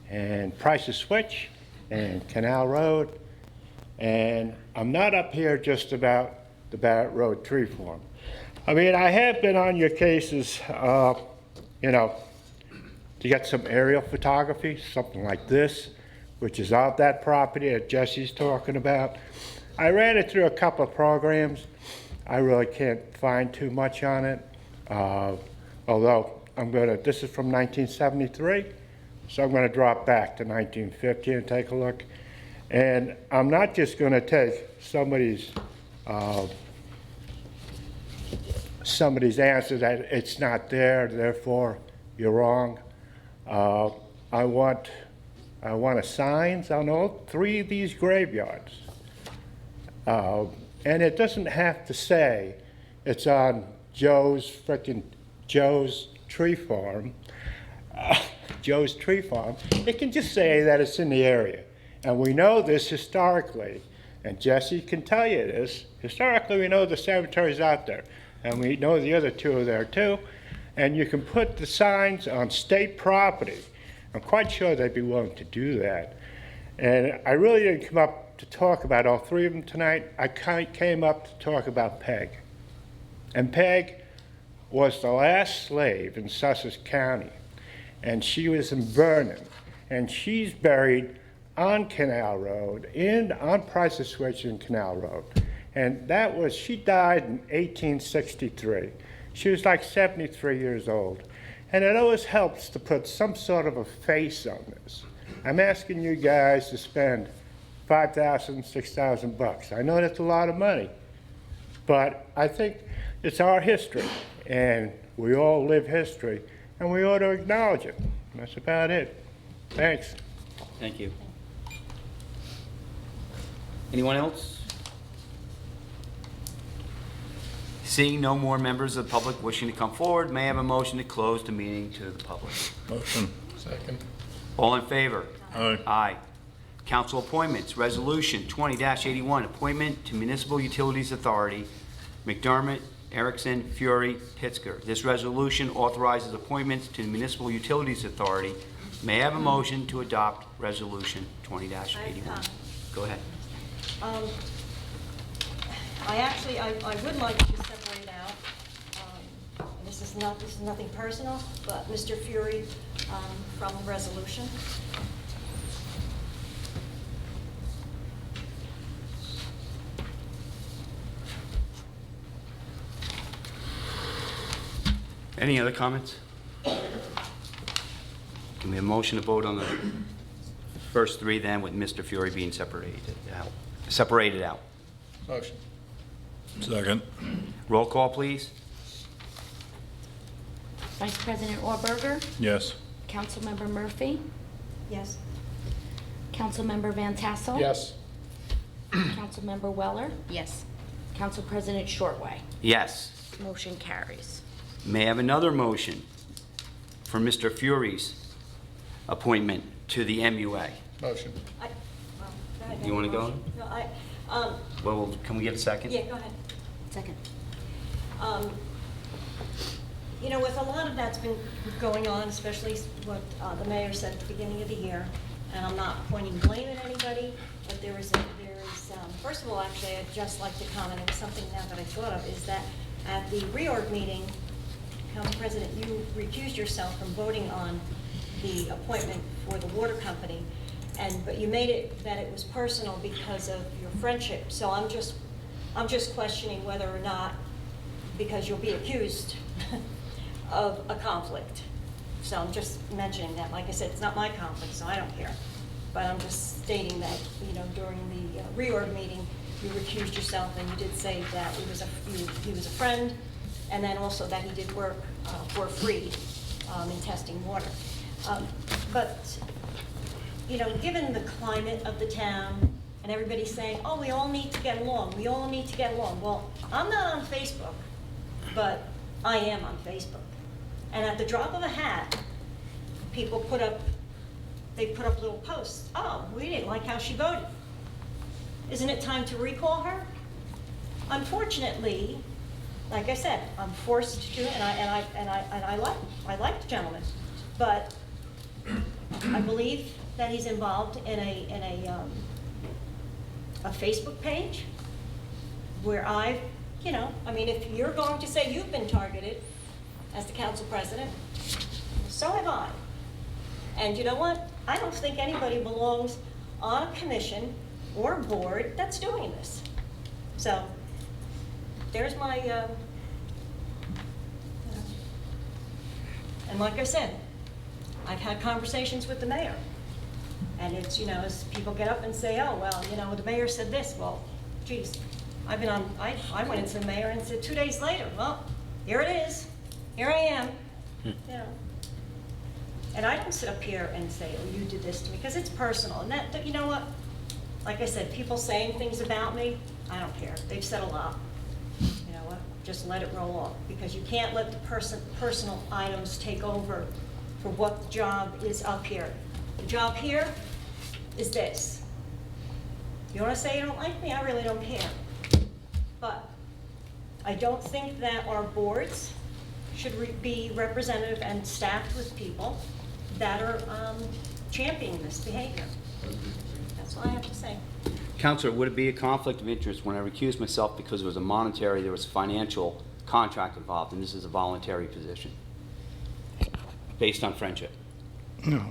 Speaker 2: and Price's Switch, and Canal Road. And I'm not up here just about the Barrett Road tree farm. I mean, I have been on your cases, to get some aerial photography, something like this, which is on that property that Jesse's talking about. I ran it through a couple of programs. I really can't find too much on it, although this is from 1973, so I'm gonna drop back to 1950 and take a look. And I'm not just gonna take somebody's answer that it's not there, therefore you're wrong. I want signs on all 3 of these graveyards. And it doesn't have to say it's on Joe's tree farm. Joe's tree farm. It can just say that it's in the area. And we know this historically. and Jesse can tell you this, historically, we know the cemetery's out there, and we know the other two are there too, and you can put the signs on state property. I'm quite sure they'd be willing to do that. And I really didn't come up to talk about all three of them tonight. I came up to talk about Peg. And Peg was the last slave in Sussex County, and she was in Vernon, and she's buried on Canal Road, on Price's Switch in Canal Road. And she died in 1863. She was like 73 years old. And it always helps to put some sort of a face on this. I'm asking you guys to spend $5,000, $6,000. I know that's a lot of money, but I think it's our history, and we all live history, and we ought to acknowledge it. That's about it. Thanks.
Speaker 4: Thank you. Anyone else? Seeing no more members of the public wishing to come forward, may I have a motion to close the meeting to the public?
Speaker 8: Motion.
Speaker 9: Second.
Speaker 4: All in favor?
Speaker 8: Aye.
Speaker 4: Aye. Council appointments, Resolution 20-81, appointment to Municipal Utilities Authority, McDermott, Erickson, Fury, Pittsger. This resolution authorizes appointments to the Municipal Utilities Authority. May I have a motion to adopt Resolution 20-81? Go ahead.
Speaker 3: I would like to separate out, and this is nothing personal, but Mr. Fury from the resolution.
Speaker 4: Any other comments? Can we have a motion to vote on the first three then, with Mr. Fury being separated out?
Speaker 9: Motion.
Speaker 8: Second.
Speaker 4: Roll call, please.
Speaker 1: Vice President Auerberger,
Speaker 8: Yes.
Speaker 1: Councilmember Murphy,
Speaker 3: Yes.
Speaker 1: Councilmember Van Tassel.
Speaker 9: Yes.
Speaker 1: Councilmember Weller,
Speaker 10: Yes.
Speaker 1: Council President Shortway.
Speaker 4: Yes.
Speaker 1: Motion carries.
Speaker 4: May I have another motion for Mr. Fury's appointment to the MUA?
Speaker 9: Motion.
Speaker 3: Go ahead.
Speaker 4: You wanna go?
Speaker 3: No,
Speaker 4: Well, can we get a second?
Speaker 3: yeah, go ahead.
Speaker 1: Second.
Speaker 3: You know, with a lot of that's been going on, especially what the mayor said at the beginning of the year, and I'm not pointing blame at anybody, but there is, first of all, actually, I'd just like to comment, it was something now that I thought of, is that at the reorg meeting, Council President, you recused yourself from voting on the appointment for the water company, but you made it that it was personal because of your friendship. So I'm just questioning whether or not, because you'll be accused of a conflict. So I'm just mentioning that. Like I said, it's not my conflict, so I don't care. But I'm just stating that, you know, during the reorg meeting, you recused yourself, and you did say that he was a friend, and then also that he did work for free in testing water. But, you know, given the climate of the town, and everybody's saying, oh, we all need to get along, we all need to get along. Well, I'm not on Facebook, but I am on Facebook. And at the drop of a hat, people put up little posts. Oh, we didn't like how she voted. Isn't it time to recall her? Unfortunately, like I said, I'm forced to, and I like the gentleman, but I believe that he's involved in a Facebook page where if you're going to say you've been targeted as the council president, so have I. And you know what? I don't think anybody belongs on a commission or a board that's doing this. So there's my, and like I said, I've had conversations with the mayor. And it's, as people get up and say, oh, well, the mayor said this. Well, geez, I went into the mayor and said 2 days later, well, here it is. Here I am. And I don't sit up here and say, oh, you did this to me, because it's personal. And that, you know what? Like I said, people saying things about me, I don't care. They've said a lot. You know what? Just let it roll off, because you can't let the personal items take over for what the job is up here. The job here is this. You want to say you don't like me? I really don't care. But I don't think that our boards should be representative and staffed with people that are championing this behavior. That's all I have to say.
Speaker 4: Counselor, would it be a conflict of interest when I recused myself because there was a financial contract involved, and this is a voluntary position based on friendship?
Speaker 15: No,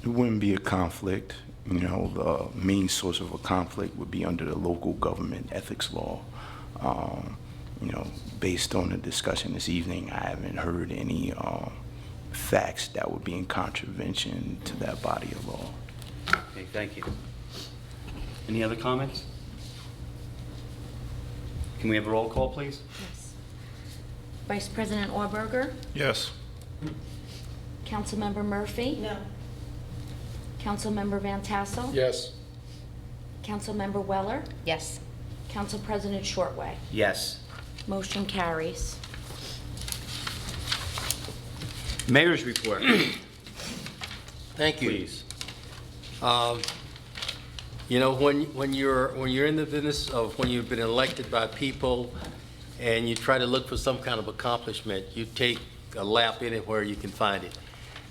Speaker 15: it wouldn't be a conflict. You know, the main source of a conflict would be under the local government ethics law. You know, based on the discussion this evening, I haven't heard any facts that would be in contravention to that body of law.
Speaker 4: Okay, thank you. Any other comments? Can we have a roll call, please?
Speaker 1: Yes. Vice President Auerberger?
Speaker 8: Yes.
Speaker 1: Councilmember Murphy?
Speaker 3: No.
Speaker 1: Councilmember Van Tassel?
Speaker 9: Yes.
Speaker 1: Councilmember Weller?
Speaker 10: Yes.
Speaker 1: Council President Shortway?
Speaker 4: Yes.
Speaker 1: Motion carries.
Speaker 4: Mayor's report.
Speaker 5: Thank you.
Speaker 4: Please.
Speaker 5: You know, when you're in the business of when you've been elected by people and you try to look for some kind of accomplishment, you take a lap anywhere you can find it.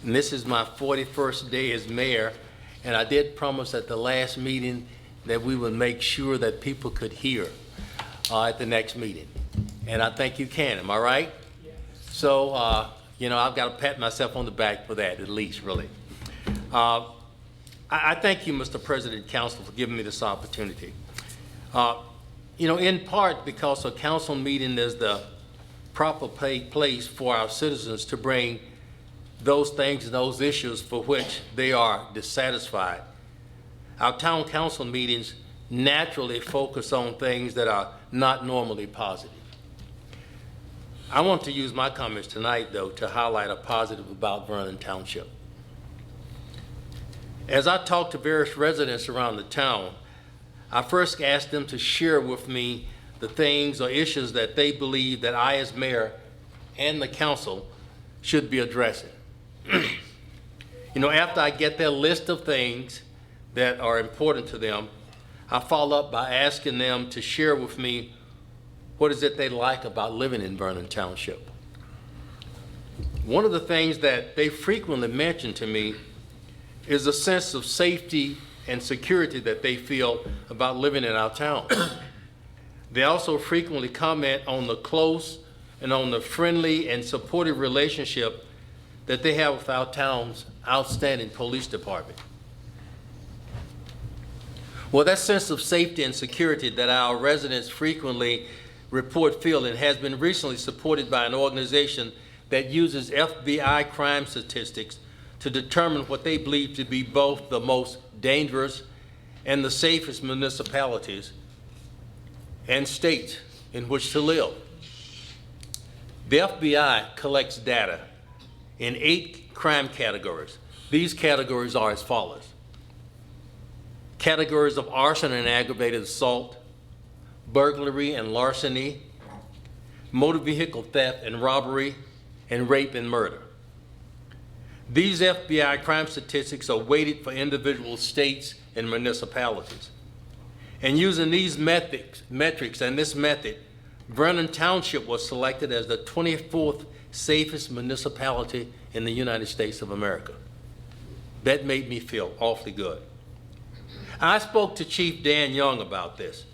Speaker 5: And this is my 41st day as mayor, and I did promise at the last meeting that we would make sure that people could hear at the next meeting. And I think you can, am I right? Yeah. So, you know, I've got to pat myself on the back for that, at least, really. I thank you, Mr. President, Council, for giving me this opportunity. You know, in part because a council meeting is the proper place for our citizens to bring those things and those issues for which they are dissatisfied. Our town council meetings naturally focus on things that are not normally positive. I want to use my comments tonight, though, to highlight a positive about Vernon Township. As I talked to various residents around the town, I first asked them to share with me the things or issues that they believe that I as mayor and the council should be addressing. You know, after I get their list of things that are important to them, I follow up by asking them to share with me what is it they like about living in Vernon Township. One of the things that they frequently mention to me is a sense of safety and security that they feel about living in our town. They also frequently comment on the close and on the friendly and supportive relationship that they have with our town's outstanding police department. Well, that sense of safety and security that our residents frequently report feeling has been recently supported by an organization that uses FBI crime statistics to determine what they believe to be both the most dangerous and the safest municipalities and states in which to live. The FBI collects data in 8 crime categories. These categories are as follows: categories of arson and aggravated assault, burglary and larceny, motor vehicle theft and robbery, and rape and murder. These FBI crime statistics are weighted for individual states and municipalities. And using these metrics and this method, Vernon Township was selected as the 24th safest municipality in the United States of America. That made me feel awfully good. I spoke to Chief Dan Young about this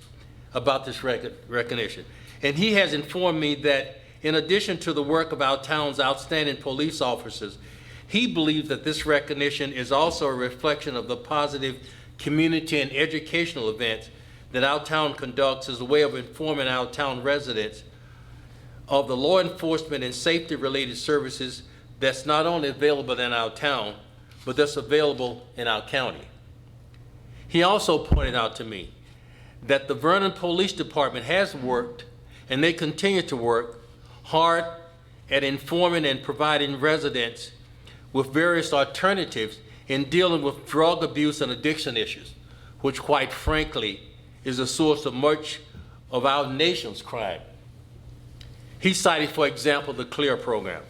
Speaker 5: recognition, and he has informed me that in addition to the work of our town's outstanding police officers, he believes that this recognition is also a reflection of the positive community and educational events that our town conducts as a way of informing our town residents of the law enforcement and safety related services that's not only available in our town, but that's available in our county. He also pointed out to me that the Vernon Police Department has worked, and they continue to work, hard at informing and providing residents with various alternatives in dealing with drug abuse and addiction issues, which quite frankly is a source of much of our nation's crime. He cited, for example, the CLEAR program,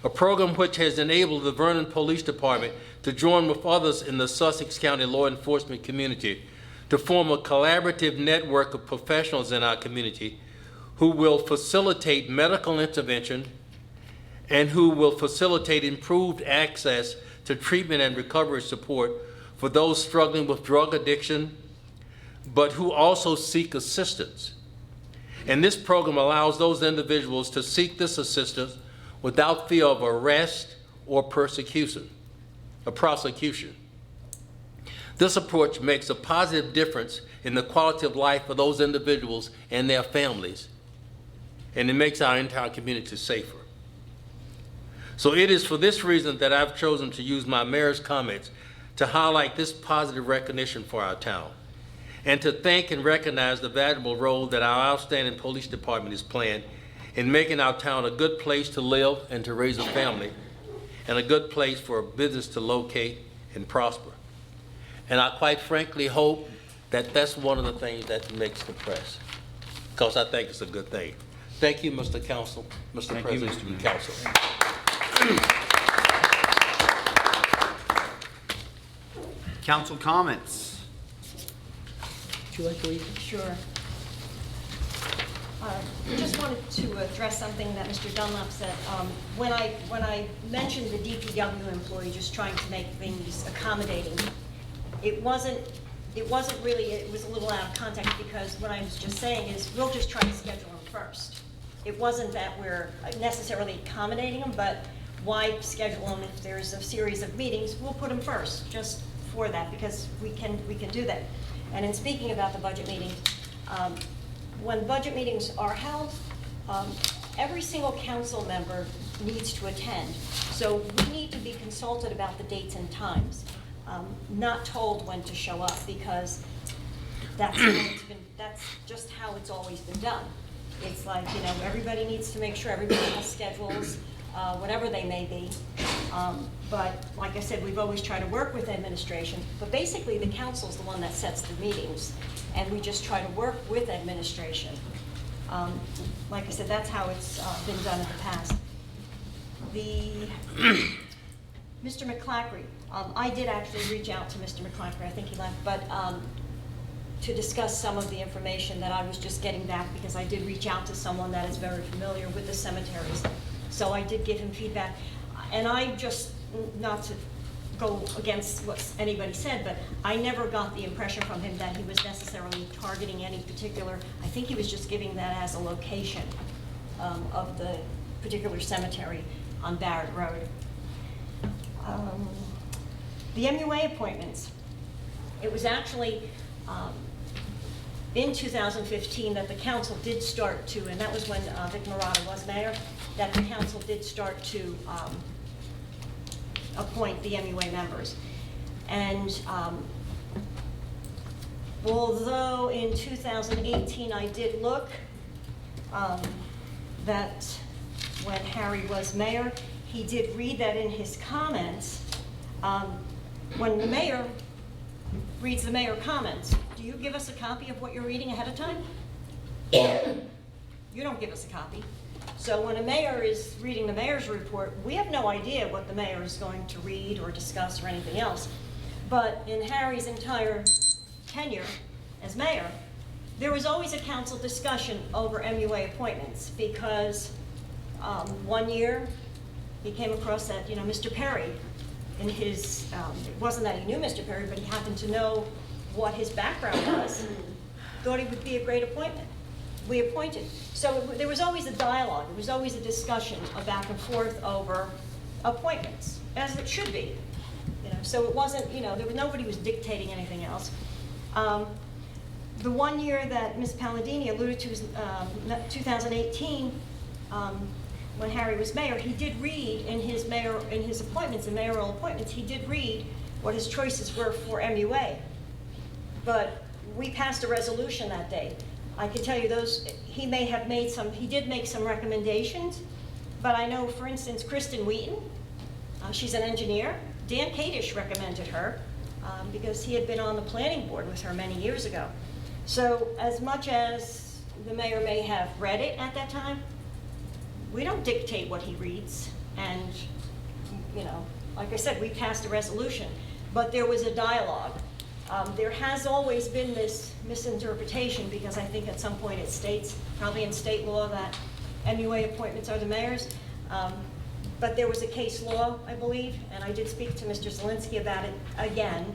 Speaker 5: a program which has enabled the Vernon Police Department to join with others in the Sussex County law enforcement community to form a collaborative network of professionals in our community who will facilitate medical intervention and who will facilitate improved access to treatment and recovery support for those struggling with drug addiction, but who also seek assistance. And this program allows those individuals to seek this assistance without fear of arrest or prosecution. This approach makes a positive difference in the quality of life for those individuals and their families, and it makes our entire community safer. So it is for this reason that I've chosen to use my mayor's comments to highlight this positive recognition for our town, and to thank and recognize the valuable role that our outstanding police department is playing in making our town a good place to live and to raise a family, and a good place for a business to locate and prosper. And I quite frankly hope that that's one of the things that makes the press, because I think it's a good thing. Thank you, Mr. Council, Mr. President, and Council.
Speaker 4: Council comments.
Speaker 7: Would you like to read?
Speaker 3: Sure. Just wanted to address something that Mr. Dunlap said. When I mentioned the DPW employee just trying to make things accommodating, it wasn't really, it was a little out of context, because what I was just saying is we'll just try to schedule them first. It wasn't that we're necessarily accommodating them, but why schedule them if there's a series of meetings? We'll put them first, just for that, because we can do that. And in speaking about the budget meetings, when budget meetings are held, every single council member needs to attend. So we need to be consulted about the dates and times, not told when to show up, because that's just how it's always been done. It's like, everybody needs to make sure everybody has schedules, whatever they may be. But like I said, we've always tried to work with administration, but basically the council's the one that sets the meetings, and we just try to work with administration. Like I said, that's how it's been done in the past. Mr. McClackery, I did actually reach out to Mr. McClackery, I think he left, but to discuss some of the information that I was just getting back, because I did reach out to someone that is very familiar with the cemeteries. So I did give him feedback, and I just, not to go against what anybody said, but I never got the impression from him that he was necessarily targeting any particular, I think he was just giving that as a location of the particular cemetery on Barrett Road. The MUA appointments, it was actually in 2015 that the council did start to, and that was when Vic Morata was mayor, that the council did start to appoint the MUA members. And although in 2018 I did look that when Harry was mayor, he did read that in his comments. When the mayor reads the mayor comments, do you give us a copy of what you're reading ahead of time? You don't give us a copy. So when a mayor is reading the mayor's report, we have no idea what the mayor is going to read or discuss or anything else. But in Harry's entire tenure as mayor, there was always a council discussion over MUA appointments, because one year he came across that, Mr. Perry, in his, it wasn't that he knew Mr. Perry, but he happened to know what his background was, thought he would be a great appointment. We appointed. So there was always a dialogue, there was always a discussion, a back and forth over appointments, as it should be. So it wasn't, nobody was dictating anything else. The one year that Ms. Palladini alluded to was 2018, when Harry was mayor, he did read in his appointments, the mayoral appointments, he did read what his choices were for MUA. But we passed a resolution that day. I can tell you he did make some recommendations, but I know, for instance, Kristen Wheaton, she's an engineer. Dan Kadish recommended her because he had been on the planning board with her many years ago. So as much as the mayor may have read it at that time, we don't dictate what he reads. And, like I said, we passed a resolution, but there was a dialogue There has always been this misinterpretation, because I think at some point it states, probably in state law, that MUA appointments are the mayor's. But there was a case law, I believe, and I did speak to Mr. Zelinski about it again.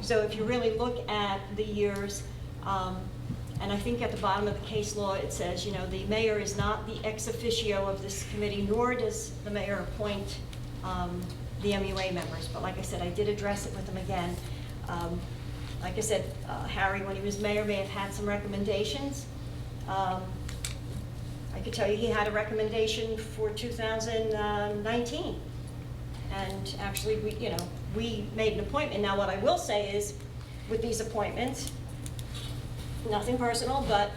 Speaker 3: So if you really look at the years, and I think at the bottom of the case law, it says, you know, the mayor is not the ex officio of this committee, nor does the mayor appoint the MUA members. But like I said, I did address it with him again. Like I said, Harry, when he was mayor, may have had some recommendations. I could tell you he had a recommendation for 2019. And actually, we made an appointment. Now, what I will say is, with these appointments, nothing personal, but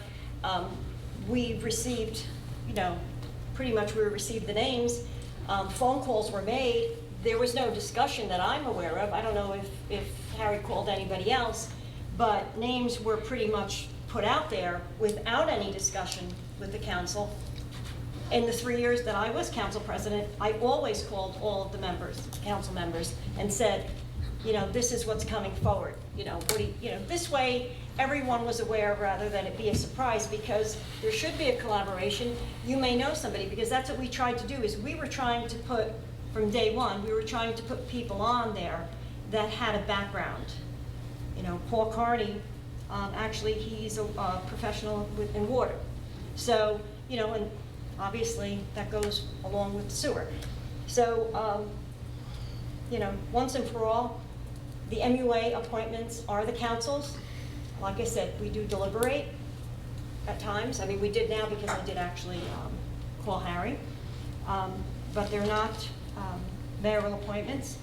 Speaker 3: we received, pretty much we received the names. Phone calls were made. There was no discussion that I'm aware of. I don't know if Harry called anybody else, but names were pretty much put out there without any discussion with the council. In the 3 years that I was council president, I always called all of the members, council members, and said, this is what's coming forward. This way everyone was aware rather than it be a surprise, because there should be a collaboration. You may know somebody, because that's what we tried to do, is we were trying to put, from day one, we were trying to put people on there that had a background. Paul Carney, actually he's a professional in water. So, and obviously that goes along with the sewer. So, once and for all, the MUA appointments are the council's. Like I said, we do deliberate at times. I mean, we did now because I did actually call Harry. But they're not mayoral appointments.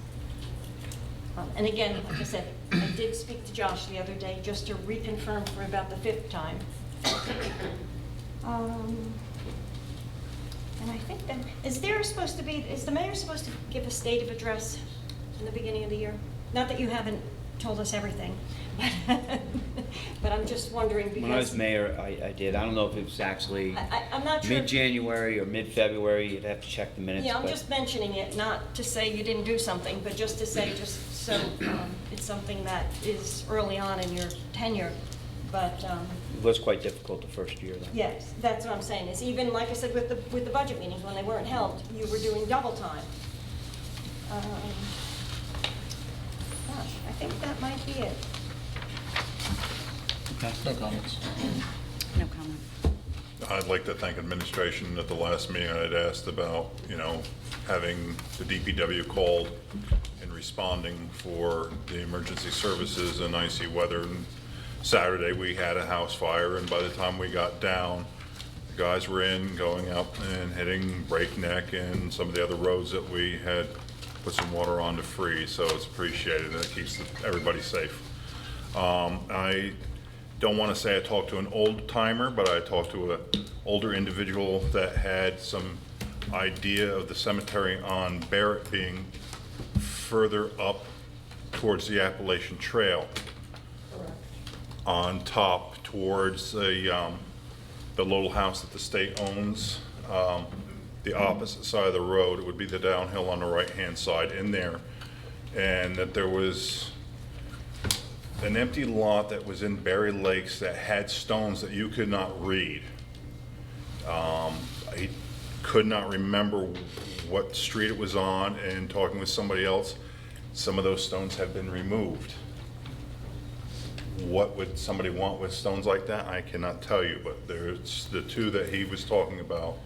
Speaker 3: And again, like I said, I did speak to Josh the other day just to reconfirm for about the 5th time. And I think that, is the mayor supposed to give a state of address in the beginning of the year? Not that you haven't told us everything, but I'm just wondering because.
Speaker 4: When I was mayor, I did. I don't know if it was actually
Speaker 3: I'm not sure.
Speaker 4: mid-January or mid-February. You'd have to check the minutes.
Speaker 3: Yeah, I'm just mentioning it, not to say you didn't do something, but just to say, just so it's something that is early on in your tenure. But
Speaker 4: it was quite difficult the first year, though.
Speaker 3: yes, that's what I'm saying. Is even like I said with the budget meetings when they weren't held, you were doing double time. Gosh, I think that might be it.
Speaker 4: Okay.
Speaker 9: No comments.
Speaker 10: No comment.
Speaker 8: I'd like to thank administration. At the last meeting, I had asked about, having the DPW called and responding for the emergency services and icy weather. And Saturday, we had a house fire, and by the time we got down, the guys were going up and hitting Breakneck and some of the other roads that we had put some water on to freeze, so it's appreciated, and it keeps everybody safe. I don't want to say I talked to an old timer, but I talked to an older individual that had some idea of the cemetery on Barrett being further up towards the Appalachian Trail. On top towards the little house that the state owns, the opposite side of the road. It would be the downhill on the right-hand side in there. And that there was an empty lot that was in Berry Lakes that had stones that you could not read. I could not remember what street it was on, and talking with somebody else, some of those stones have been removed. What would somebody want with stones like that? I cannot tell you, but there's the two that he was talking about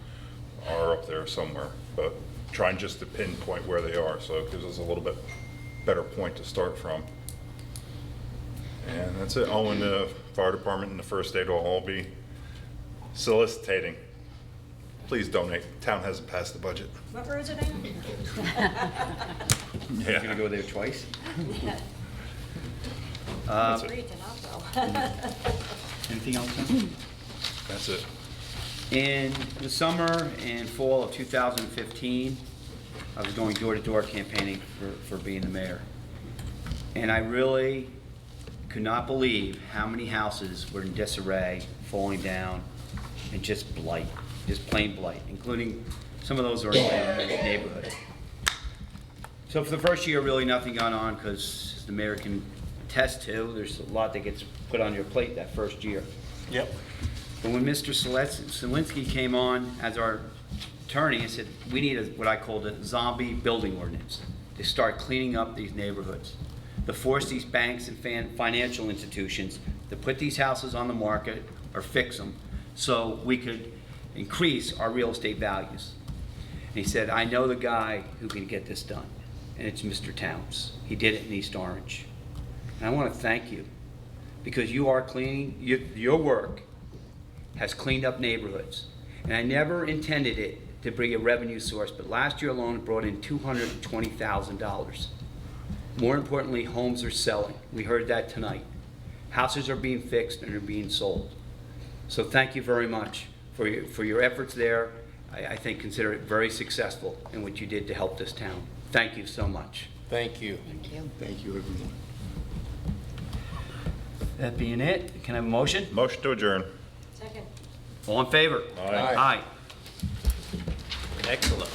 Speaker 8: are up there somewhere, but trying just to pinpoint where they are, so it gives us a little bit better point to start from. And that's it. Oh, and the fire department and the first aid will all be soliciting. Please donate. Town hasn't passed the budget.
Speaker 3: What road is it in?
Speaker 4: You're gonna go there twice?
Speaker 3: Great, and I'll go.
Speaker 4: Anything else? Tim?
Speaker 8: That's it.
Speaker 4: In the summer and fall of 2015, I was going door-to-door campaigning for being the mayor. And I really could not believe how many houses were in disarray, falling down, and just blight, just plain blight, including some of those that are in my neighborhood. So for the first year, really nothing got on because the mayor can attest to, there's a lot that gets put on your plate that first year.
Speaker 5: Yep.
Speaker 4: But when Mr. Selinsky came on as our attorney, he said, we need what I called a zombie building ordinance to start cleaning up these neighborhoods, to force these banks and financial institutions to put these houses on the market or fix them so we could increase our real estate values. And he said, I know the guy who can get this done, and it's Mr. Towns. He did it in East Orange. And I want to thank you, because you are cleaning, your work has cleaned up neighborhoods. And I never intended it to bring a revenue source, but last year alone it brought in $220,000. More importantly, homes are selling. We heard that tonight. Houses are being fixed and are being sold. So thank you very much for your efforts there. I think consider it very successful in what you did to help this town. Thank you so much.
Speaker 5: Thank you.
Speaker 10: Thank you.
Speaker 15: Thank you, everyone.
Speaker 4: That being it, can I have a motion?
Speaker 8: Motion to adjourn.
Speaker 3: Second.
Speaker 4: All in favor?
Speaker 8: Aye.
Speaker 4: Aye.
Speaker 5: Excellent.